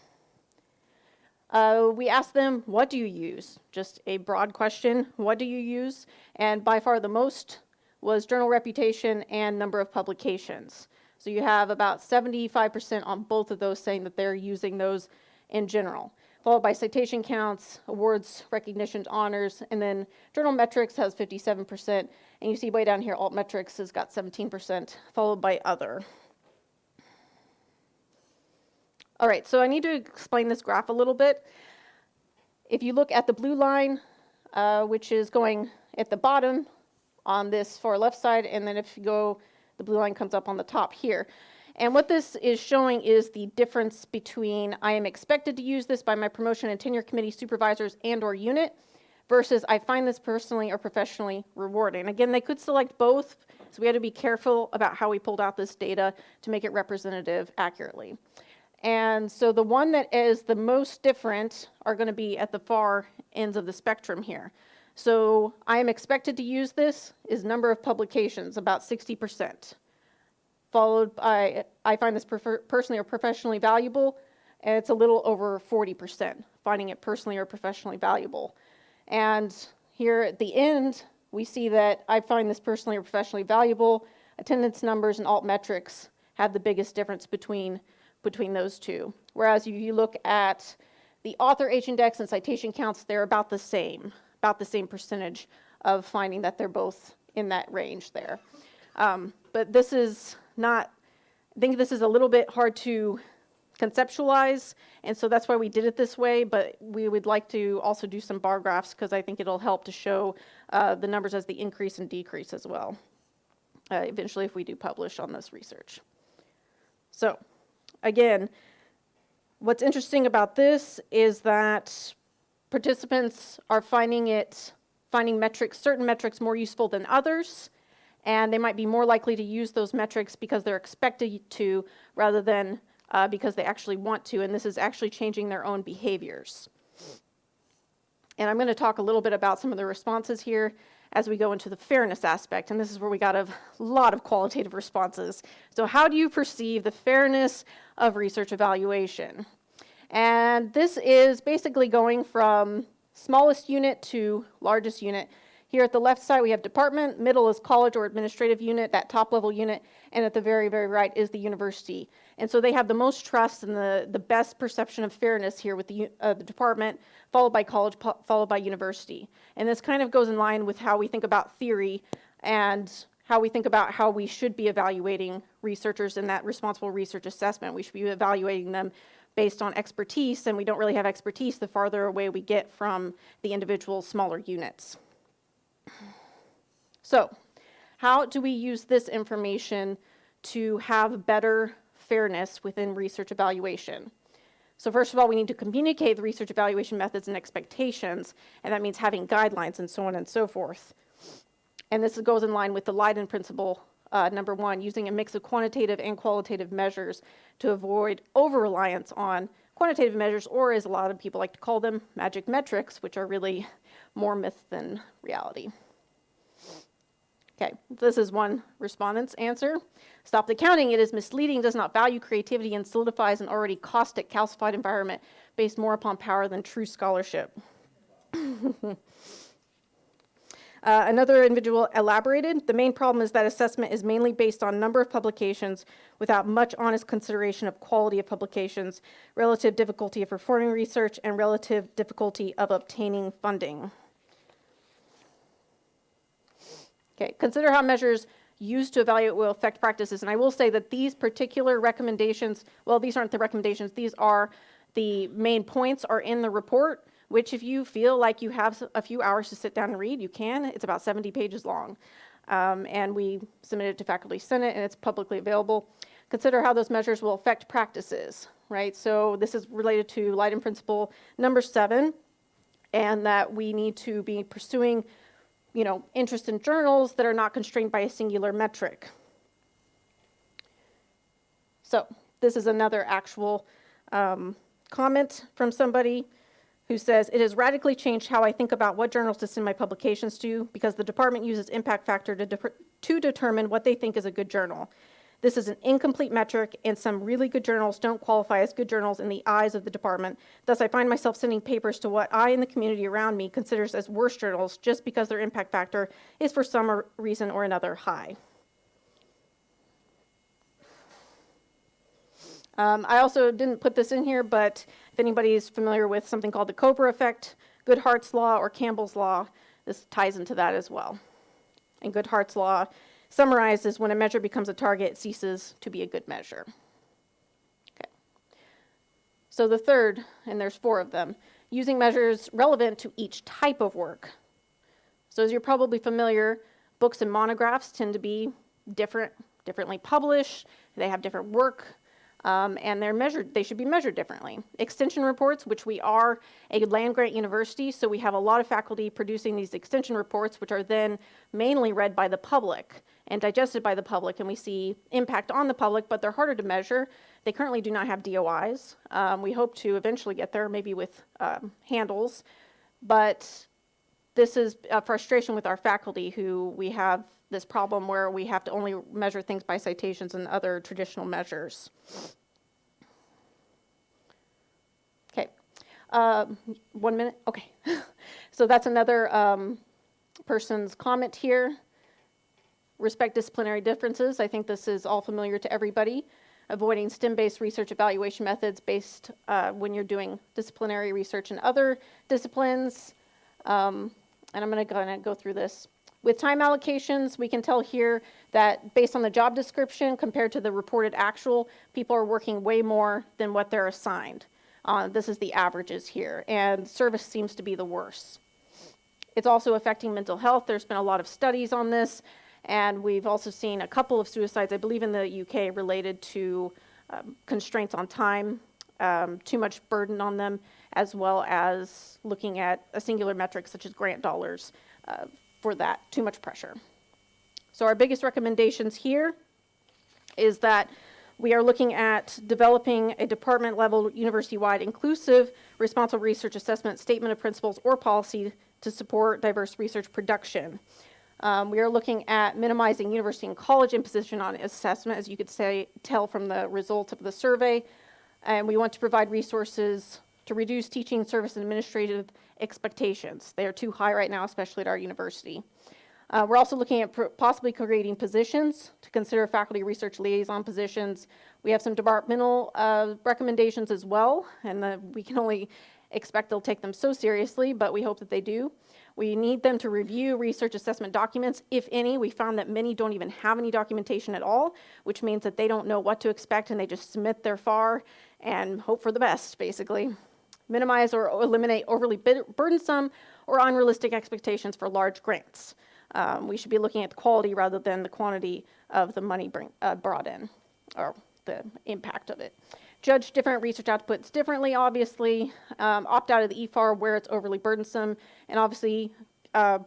We asked them, what do you use? Just a broad question, what do you use? And by far the most was journal reputation and number of publications. So you have about 75% on both of those saying that they're using those in general, followed by citation counts, awards, recognitions, honors, and then journal metrics has 57%. And you see way down here, Altmetrics has got 17%, followed by other. All right, so I need to explain this graph a little bit. If you look at the blue line, which is going at the bottom on this far left side, and then if you go, the blue line comes up on the top here. And what this is showing is the difference between I am expected to use this by my promotion and tenure committee supervisors and or unit versus I find this personally or professionally rewarding. Again, they could select both, so we had to be careful about how we pulled out this data to make it representative accurately. And so the one that is the most different are going to be at the far ends of the spectrum here. So I am expected to use this is number of publications, about 60%. Followed by I find this personally or professionally valuable, and it's a little over 40%, finding it personally or professionally valuable. And here at the end, we see that I find this personally or professionally valuable. Attendance numbers and Altmetrics have the biggest difference between those two. Whereas if you look at the author H-index and citation counts, they're about the same percentage of finding that they're both in that range there. But this is not, I think this is a little bit hard to conceptualize, and so that's why we did it this way, but we would like to also do some bar graphs because I think it'll help to show the numbers as the increase and decrease as well, eventually if we do publish on this research. So, again, what's interesting about this is that participants are finding metrics, certain metrics more useful than others, and they might be more likely to use those metrics because they're expected to rather than because they actually want to, and this is actually changing their own behaviors. And I'm going to talk a little bit about some of the responses here as we go into the fairness aspect, and this is where we got a lot of qualitative responses. So how do you perceive the fairness of research evaluation? And this is basically going from smallest unit to largest unit. Here at the left side, we have department, middle is college or administrative unit, that top level unit, and at the very, very right is the university. And so they have the most trust and the best perception of fairness here with the department, followed by college, followed by university. And this kind of goes in line with how we think about theory and how we think about how we should be evaluating researchers in that responsible research assessment. We should be evaluating them based on expertise, and we don't really have expertise the farther away we get from the individual smaller units. So, how do we use this information to have better fairness within research evaluation? So first of all, we need to communicate the research evaluation methods and expectations, and that means having guidelines and so on and so forth. And this goes in line with the Leiden principle, number 1, using a mix of quantitative and qualitative measures to avoid over-reliance on quantitative measures, or as a lot of people like to call them, magic metrics, which are really more myth than reality. Okay, this is one respondent's answer. Stop the counting. It is misleading, does not value creativity, and solidifies an already caustic, calcified environment based more upon power than true scholarship. Another individual elaborated, the main problem is that assessment is mainly based on number of publications without much honest consideration of quality of publications, relative difficulty of performing research, and relative difficulty of obtaining funding. Okay, consider how measures used to evaluate will affect practices. And I will say that these particular recommendations, well, these aren't the recommendations, these are the main points are in the report, which if you feel like you have a few hours to sit down and read, you can. It's about 70 pages long. And we submitted it to Faculty Senate, and it's publicly available. Consider how those measures will affect practices, right? So this is related to Leiden Principle number 7, and that we need to be pursuing, interest in journals that are not constrained by a singular metric. So this is another actual comment from somebody who says, it has radically changed how I think about what journals to send my publications to because the department uses impact factor to determine what they think is a good journal. This is an incomplete metric, and some really good journals don't qualify as good journals in the eyes of the department. Thus, I find myself sending papers to what I and the community around me considers as worse journals just because their impact factor is for some reason or another high. I also didn't put this in here, but if anybody is familiar with something called the Cobra effect, Goodhart's law or Campbell's law, this ties into that as well. And Goodhart's law summarizes when a measure becomes a target, it ceases to be a good measure. Okay. So the third, and there's 4 of them, using measures relevant to each type of work. So as you're probably familiar, books and monographs tend to be differently published, they have different work, and they should be measured differently. Extension reports, which we are a land-grant university, so we have a lot of faculty producing these extension reports, which are then mainly read by the public and digested by the public, and we see impact on the public, but they're harder to measure. They currently do not have DOIs. We hope to eventually get there, maybe with handles, but this is a frustration with our faculty who we have this problem where we have to only measure things by citations and other traditional measures. Okay, 1 minute, okay. So that's another person's comment here. Respect disciplinary differences. I think this is all familiar to everybody. Avoiding STEM-based research evaluation methods based when you're doing disciplinary research in other disciplines. And I'm going to go through this. With time allocations, we can tell here that based on the job description compared to the reported actual, people are working way more than what they're assigned. This is the averages here, and service seems to be the worst. It's also affecting mental health. There's been a lot of studies on this, and we've also seen a couple of suicides, I believe in the UK, related to constraints on time, too much burden on them, as well as looking at a singular metric such as grant dollars for that, too much pressure. So our biggest recommendations here is that we are looking at developing a department-level, university-wide, inclusive, responsible research assessment, statement of principles, or policy to support diverse research production. We are looking at minimizing university and college imposition on assessment, as you could tell from the results of the survey. And we want to provide resources to reduce teaching, service, and administrative expectations. They are too high right now, especially at our university. We're also looking at possibly creating positions to consider faculty research liaison positions. We have some departmental recommendations as well, and we can only expect they'll take them so seriously, but we hope that they do. We need them to review research assessment documents, if any. We found that many don't even have any documentation at all, which means that they don't know what to expect and they just submit their FAR and hope for the best, basically. Minimize or eliminate overly burdensome or unrealistic expectations for large grants. We should be looking at the quality rather than the quantity of the money brought in, or the impact of it. Judge different research outputs differently, obviously. Opt out of the EFAR where it's overly burdensome, and obviously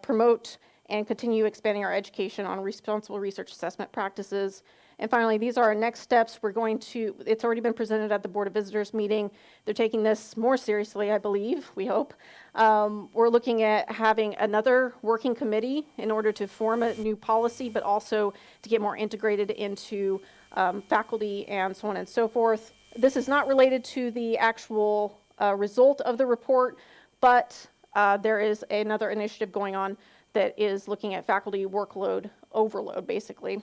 promote and continue expanding our education on responsible research assessment practices. And finally, these are our next steps. It's already been presented at the Board of Visitors meeting. They're taking this more seriously, I believe, we hope. We're looking at having another working committee in order to form a new policy, but also to get more integrated into faculty and so on and so forth. This is not related to the actual result of the report, but there is another initiative going on that is looking at faculty workload overload, basically.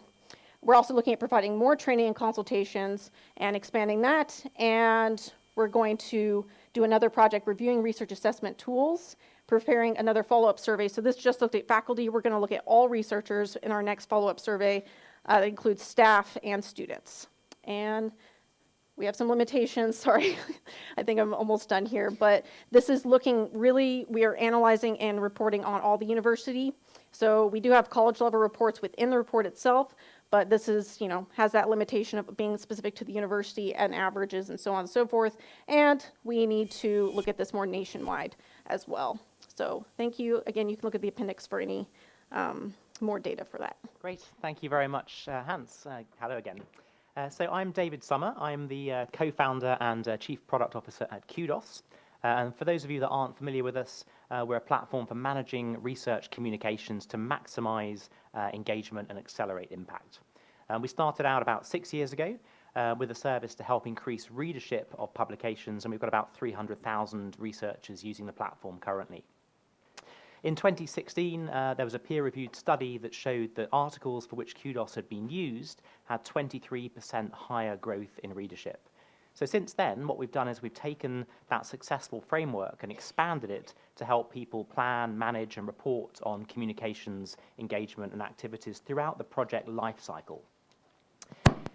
We're also looking at providing more training and consultations and expanding that. And we're going to do another project reviewing research assessment tools, preparing another follow-up survey. So this just looked at faculty. We're going to look at all researchers in our next follow-up survey. That includes staff and students. And we have some limitations, sorry. I think I'm almost done here, but this is looking really, we are analyzing and reporting on all the university. So we do have college level reports within the report itself, but this is, has that limitation of being specific to the university and averages and so on and so forth. And we need to look at this more nationwide as well. So thank you. Again, you can look at the appendix for any more data for that. Great. Thank you very much, Hans. Hello again. So I'm David Sommer. I'm the co-founder and chief product officer at Kudos. And for those of you that aren't familiar with us, we're a platform for managing research communications to maximize engagement and accelerate impact. We started out about 6 years ago with a service to help increase readership of publications, and we've got about 300,000 researchers using the platform currently. In 2016, there was a peer-reviewed study that showed that articles for which Kudos had been used had 23% higher growth in readership. So since then, what we've done is we've taken that successful framework and expanded it to help people plan, manage, and report on communications, engagement, and activities throughout the project lifecycle.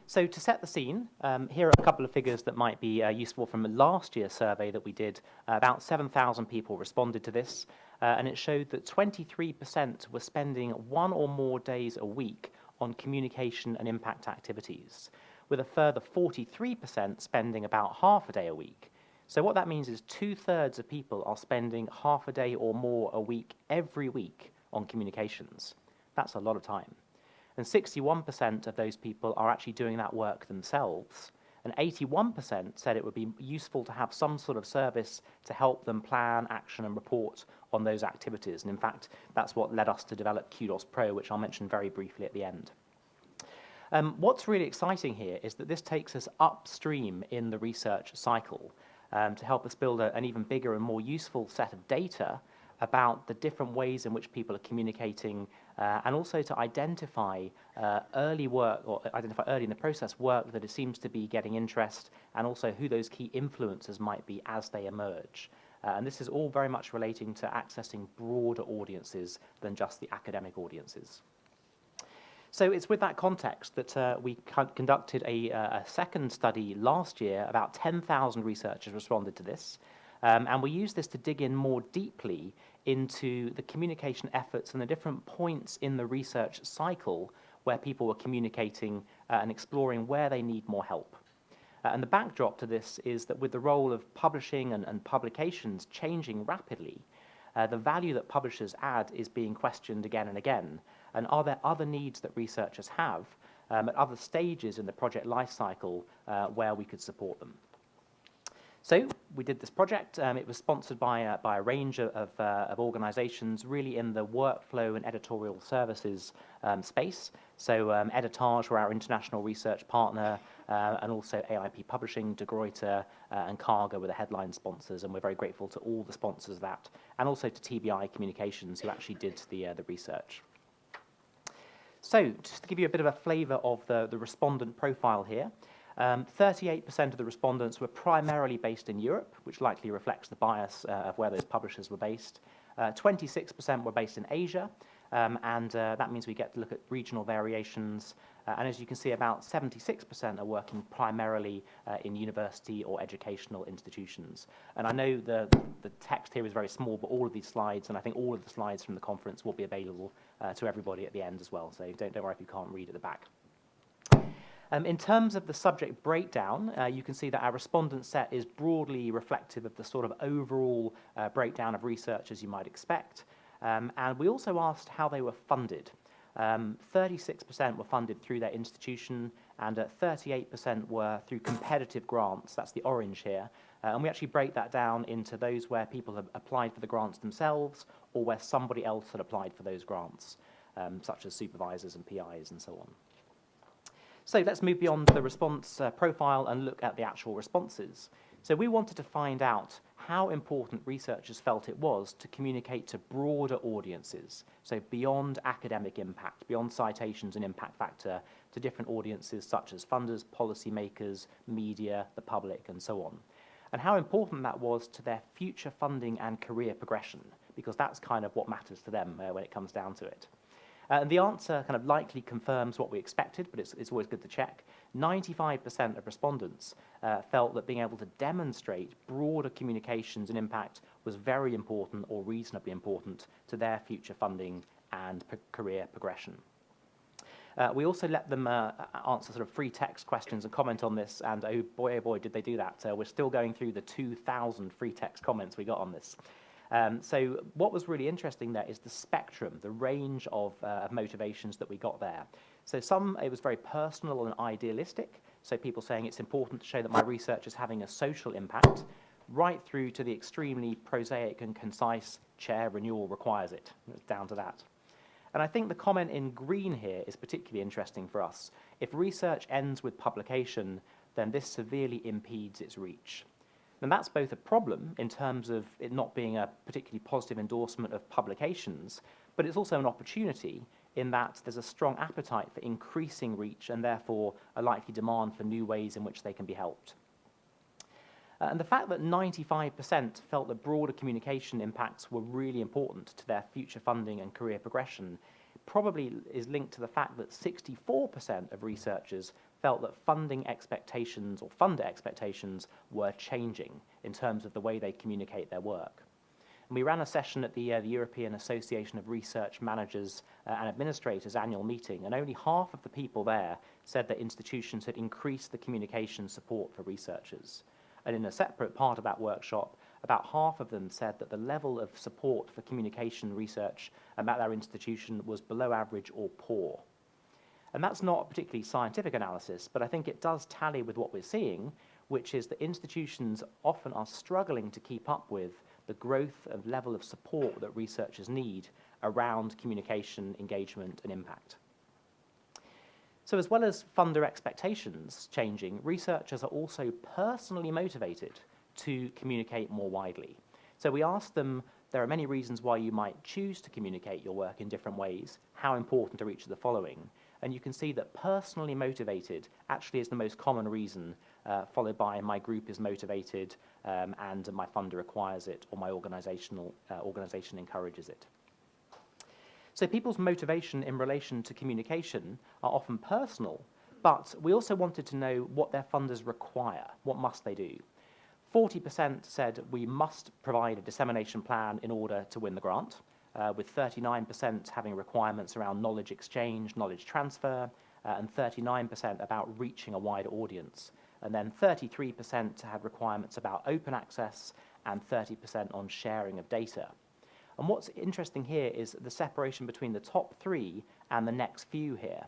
So to set the scene, here are a couple of figures that might be useful from last year's survey that we did. About 7,000 people responded to this, and it showed that 23% were spending 1 or more days a week on communication and impact activities, with a further 43% spending about half a day a week. So what that means is 2/3 of people are spending half a day or more a week every week on communications. That's a lot of time. And 61% of those people are actually doing that work themselves. And 81% said it would be useful to have some sort of service to help them plan, action, and report on those activities. And in fact, that's what led us to develop Kudos Pro, which I'll mention very briefly at the end. What's really exciting here is that this takes us upstream in the research cycle to help us build an even bigger and more useful set of data about the different ways in which people are communicating, and also to identify early work, or identify early in the process work that it seems to be getting interest, and also who those key influencers might be as they emerge. And this is all very much relating to accessing broader audiences than just the academic audiences. So it's with that context that we conducted a second study last year. About 10,000 researchers responded to this. And we used this to dig in more deeply into the communication efforts and the different points in the research cycle where people were communicating and exploring where they need more help. And the backdrop to this is that with the role of publishing and publications changing rapidly, the value that publishers add is being questioned again and again. And are there other needs that researchers have at other stages in the project lifecycle where we could support them? So we did this project. It was sponsored by a range of organizations, really in the workflow and editorial services space. So Editage were our international research partner, and also AIP Publishing, De Gruyter, and Cargo were the headline sponsors, and we're very grateful to all the sponsors of that, and also to TBI Communications, who actually did the research. So just to give you a bit of a flavour of the respondent profile here, 38% of the respondents were primarily based in Europe, which likely reflects the bias of where those publishers were based. 26% were based in Asia, and that means we get to look at regional variations. And as you can see, about 76% are working primarily in university or educational institutions. And I know the text here is very small, but all of these slides, and I think all of the slides from the conference, will be available to everybody at the end as well. So don't worry if you can't read at the back. In terms of the subject breakdown, you can see that our respondent set is broadly reflective of the sort of overall breakdown of research as you might expect. And we also asked how they were funded. 36% were funded through their institution, and 38% were through competitive grants. That's the orange here. And we actually break that down into those where people have applied for the grants themselves, or where somebody else had applied for those grants, such as supervisors and PIs and so on. So let's move beyond the response profile and look at the actual responses. So we wanted to find out how important researchers felt it was to communicate to broader audiences, so beyond academic impact, beyond citations and impact factor, to different audiences such as funders, policymakers, media, the public, and so on. And how important that was to their future funding and career progression, because that's kind of what matters to them when it comes down to it. And the answer kind of likely confirms what we expected, but it's always good to check. 95% of respondents felt that being able to demonstrate broader communications and impact was very important or reasonably important to their future funding and career progression. We also let them answer sort of free text questions and comment on this, and oh boy, did they do that. We're still going through the 2,000 free text comments we got on this. So what was really interesting there is the spectrum, the range of motivations that we got there. So it was very personal and idealistic, so people saying it's important to show that my research is having a social impact, right through to the extremely prosaic and concise chair renewal requires it. It's down to that. And I think the comment in green here is particularly interesting for us. If research ends with publication, then this severely impedes its reach. And that's both a problem in terms of it not being a particularly positive endorsement of publications, but it's also an opportunity in that there's a strong appetite for increasing reach and therefore a likely demand for new ways in which they can be helped. And the fact that 95% felt that broader communication impacts were really important to their future funding and career progression probably is linked to the fact that 64% of researchers felt that funding expectations or funder expectations were changing in terms of the way they communicate their work. And we ran a session at the European Association of Research Managers and Administrators annual meeting, and only half of the people there said that institutions had increased the communication support for researchers. And in a separate part of that workshop, about half of them said that the level of support for communication research at their institution was below average or poor. And that's not a particularly scientific analysis, but I think it does tally with what we're seeing, which is that institutions often are struggling to keep up with the growth of level of support that researchers need around communication, engagement, and impact. So as well as funder expectations changing, researchers are also personally motivated to communicate more widely. So we asked them, there are many reasons why you might choose to communicate your work in different ways. How important are each of the following? And you can see that personally motivated actually is the most common reason, followed by my group is motivated and my funder requires it, or my organization encourages it. So people's motivation in relation to communication are often personal, but we also wanted to know what their funders require. What must they do? 40% said we must provide a dissemination plan in order to win the grant, with 39% having requirements around knowledge exchange, knowledge transfer, and 39% about reaching a wider audience. And then 33% had requirements about open access and 30% on sharing of data. And what's interesting here is the separation between the top three and the next few here.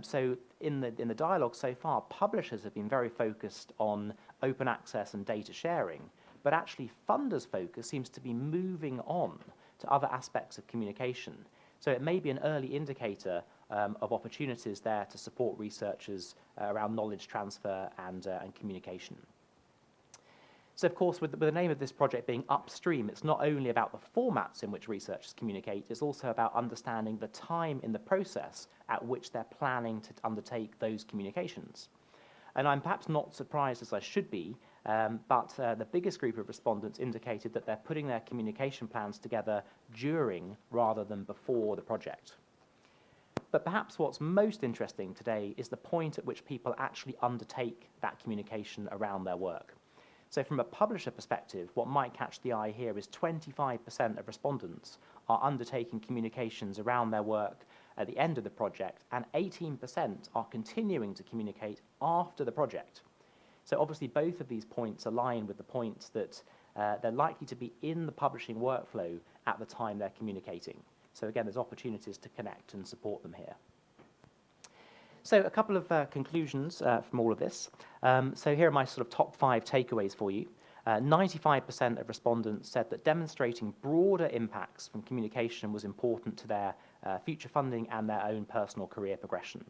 So in the dialogue so far, publishers have been very focused on open access and data sharing, but actually funders' focus seems to be moving on to other aspects of communication. So it may be an early indicator of opportunities there to support researchers around knowledge transfer and communication. So of course, with the name of this project being Upstream, it's not only about the formats in which researchers communicate, it's also about understanding the time in the process at which they're planning to undertake those communications. And I'm perhaps not surprised, as I should be, but the biggest group of respondents indicated that they're putting their communication plans together during rather than before the project. But perhaps what's most interesting today is the point at which people actually undertake that communication around their work. So from a publisher perspective, what might catch the eye here is 25% of respondents are undertaking communications around their work at the end of the project, and 18% are continuing to communicate after the project. So obviously both of these points align with the points that they're likely to be in the publishing workflow at the time they're communicating. So again, there's opportunities to connect and support them here. So a couple of conclusions from all of this. So here are my sort of top 5 takeaways for you. 95% of respondents said that demonstrating broader impacts from communication was important to their future funding and their own personal career progression.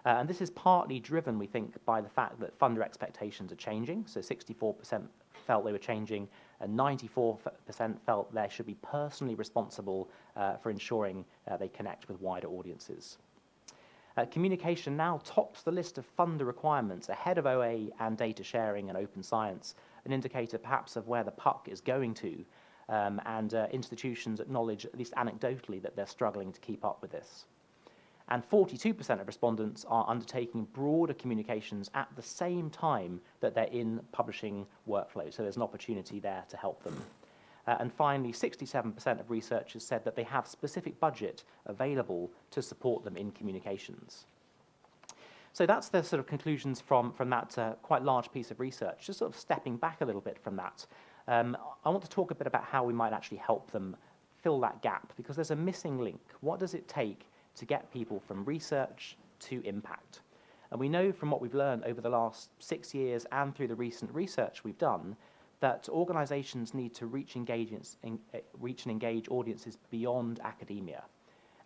And this is partly driven, we think, by the fact that funder expectations are changing. So 64% felt they were changing, and 94% felt they should be personally responsible for ensuring they connect with wider audiences. Communication now tops the list of funder requirements ahead of OA and data sharing and open science, an indicator perhaps of where the puck is going to, and institutions acknowledge, at least anecdotally, that they're struggling to keep up with this. And 42% of respondents are undertaking broader communications at the same time that they're in publishing workflow, so there's an opportunity there to help them. And finally, 67% of researchers said that they have specific budget available to support them in communications. So that's the sort of conclusions from that quite large piece of research. Just sort of stepping back a little bit from that, I want to talk a bit about how we might actually help them fill that gap, because there's a missing link. What does it take to get people from research to impact? And we know from what we've learned over the last 6 years and through the recent research we've done that organizations need to reach and engage audiences beyond academia.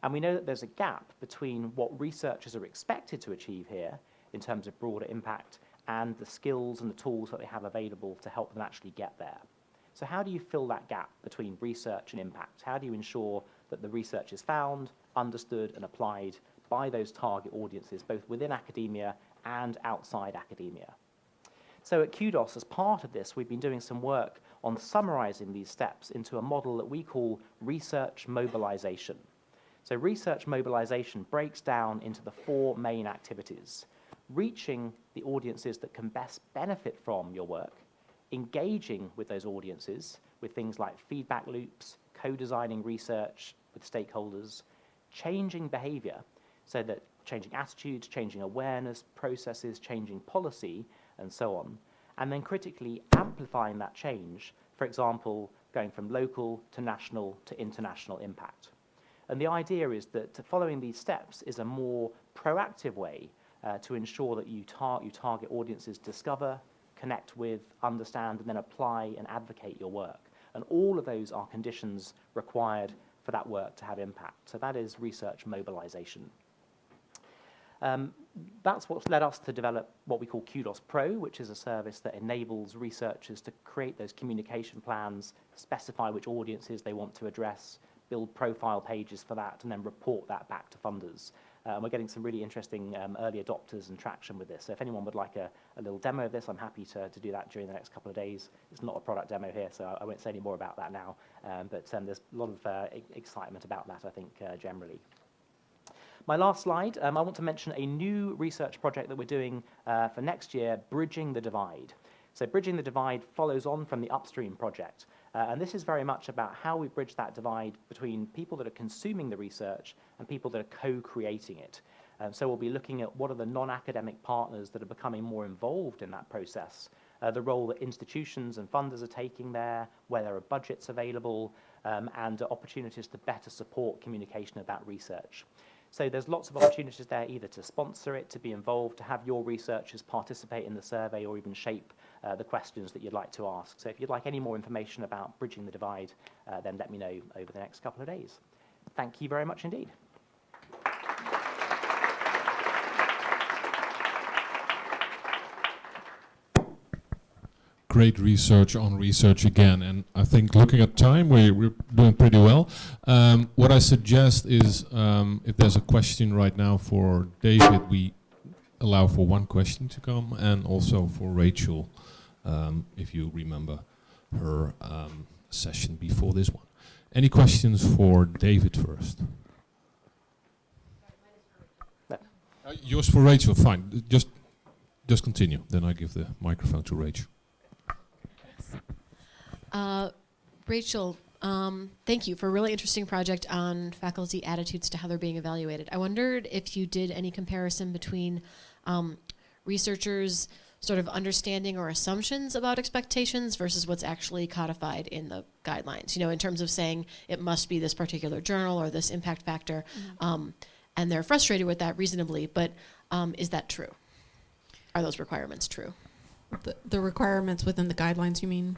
And we know that there's a gap between what researchers are expected to achieve here in terms of broader impact and the skills and the tools that they have available to help them actually get there. So how do you fill that gap between research and impact? How do you ensure that the research is found, understood, and applied by those target audiences, both within academia and outside academia? So at Kudos, as part of this, we've been doing some work on summarizing these steps into a model that we call research mobilization. So research mobilization breaks down into the 4 main activities: reaching the audiences that can best benefit from your work, engaging with those audiences with things like feedback loops, co-designing research with stakeholders, changing behavior, so that changing attitudes, changing awareness, processes, changing policy, and so on, and then critically amplifying that change, for example, going from local to national to international impact. And the idea is that following these steps is a more proactive way to ensure that you target audiences, discover, connect with, understand, and then apply and advocate your work. And all of those are conditions required for that work to have impact. So that is research mobilization. That's what's led us to develop what we call Kudos Pro, which is a service that enables researchers to create those communication plans, specify which audiences they want to address, build profile pages for that, and then report that back to funders. We're getting some really interesting early adopters and traction with this. So if anyone would like a little demo of this, I'm happy to do that during the next couple of days. It's not a product demo here, so I won't say any more about that now. But there's a lot of excitement about that, I think, generally. My last slide, I want to mention a new research project that we're doing for next year, Bridging the Divide. So Bridging the Divide follows on from the Upstream project. And this is very much about how we bridge that divide between people that are consuming the research and people that are co-creating it. So we'll be looking at what are the non-academic partners that are becoming more involved in that process, the role that institutions and funders are taking there, where there are budgets available, and opportunities to better support communication of that research. So there's lots of opportunities there either to sponsor it, to be involved, to have your researchers participate in the survey or even shape the questions that you'd like to ask. So if you'd like any more information about bridging the divide, then let me know over the next couple of days. Thank you very much indeed. Great research on research again, and I think looking at time, we're doing pretty well. What I suggest is, if there's a question right now for David, we allow for one question to come, and also for Rachel, if you remember her session before this one. Any questions for David first? Yours for Rachel, fine. Just continue, then I give the microphone to Rachel. Rachel, thank you for a really interesting project on faculty attitudes to how they're being evaluated. I wondered if you did any comparison between researchers' sort of understanding or assumptions about expectations versus what's actually codified in the guidelines, you know, in terms of saying it must be this particular journal or this impact factor, and they're frustrated with that reasonably, but is that true? Are those requirements true? The requirements within the guidelines, you mean?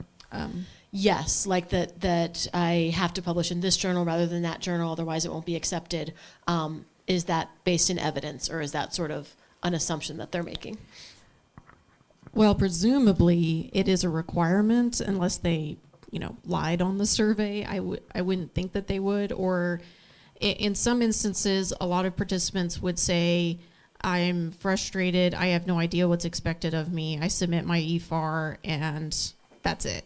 Yes, like that I have to publish in this journal rather than that journal, otherwise it won't be accepted. Is that based in evidence, or is that sort of an assumption that they're making? Well, presumably it is a requirement unless they, lied on the survey. I wouldn't think that they would, or in some instances, a lot of participants would say, I'm frustrated, I have no idea what's expected of me, I submit my EFAR, and that's it.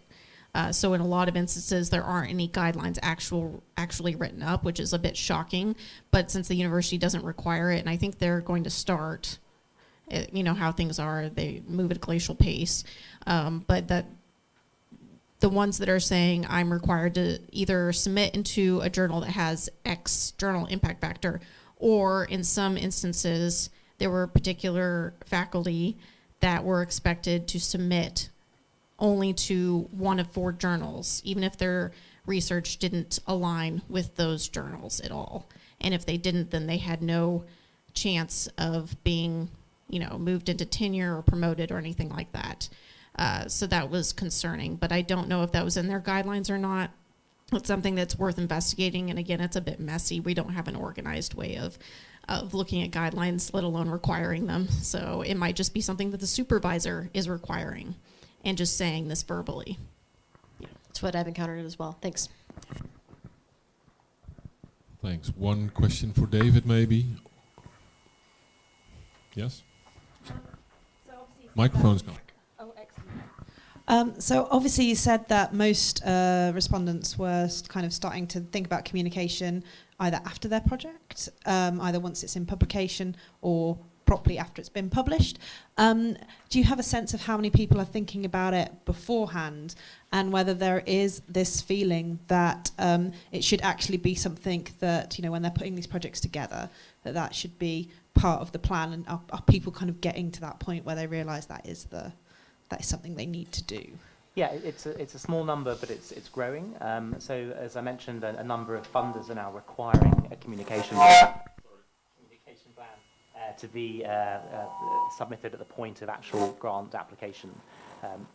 So in a lot of instances, there aren't any guidelines actually written up, which is a bit shocking. But since the university doesn't require it, and I think they're going to start, how things are, they move at a glacial pace. But that the ones that are saying I'm required to either submit into a journal that has X journal impact factor, or in some instances, there were particular faculty that were expected to submit only to one of 4 journals, even if their research didn't align with those journals at all. And if they didn't, then they had no chance of being, moved into tenure or promoted or anything like that. So that was concerning, but I don't know if that was in their guidelines or not. It's something that's worth investigating, and again, it's a bit messy. We don't have an organized way of looking at guidelines, let alone requiring them. So it might just be something that the supervisor is requiring and just saying this verbally. That's what I've encountered as well. Thanks. Thanks. One question for David, maybe? Yes? Microphone's gone. Oh, excellent. So obviously you said that most respondents were kind of starting to think about communication either after their project, either once it's in publication or properly after it's been published. Do you have a sense of how many people are thinking about it beforehand, and whether there is this feeling that it should actually be something that, when they're putting these projects together, that should be part of the plan, and are people kind of getting to that point where they realise that is something they need to do? Yeah, it's a small number, but it's growing. So as I mentioned, a number of funders are now requiring a communication plan to be submitted at the point of actual grant application.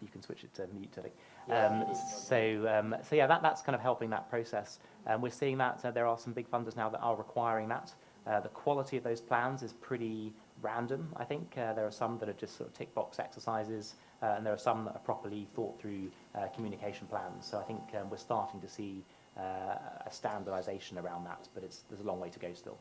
You can switch it to mute, I think. So yeah, that's kind of helping that process. We're seeing that there are some big funders now that are requiring that. The quality of those plans is pretty random, I think. There are some that are just sort of tick box exercises, and there are some that are properly thought through communication plans. So I think we're starting to see a standardization around that, but there's a long way to go still.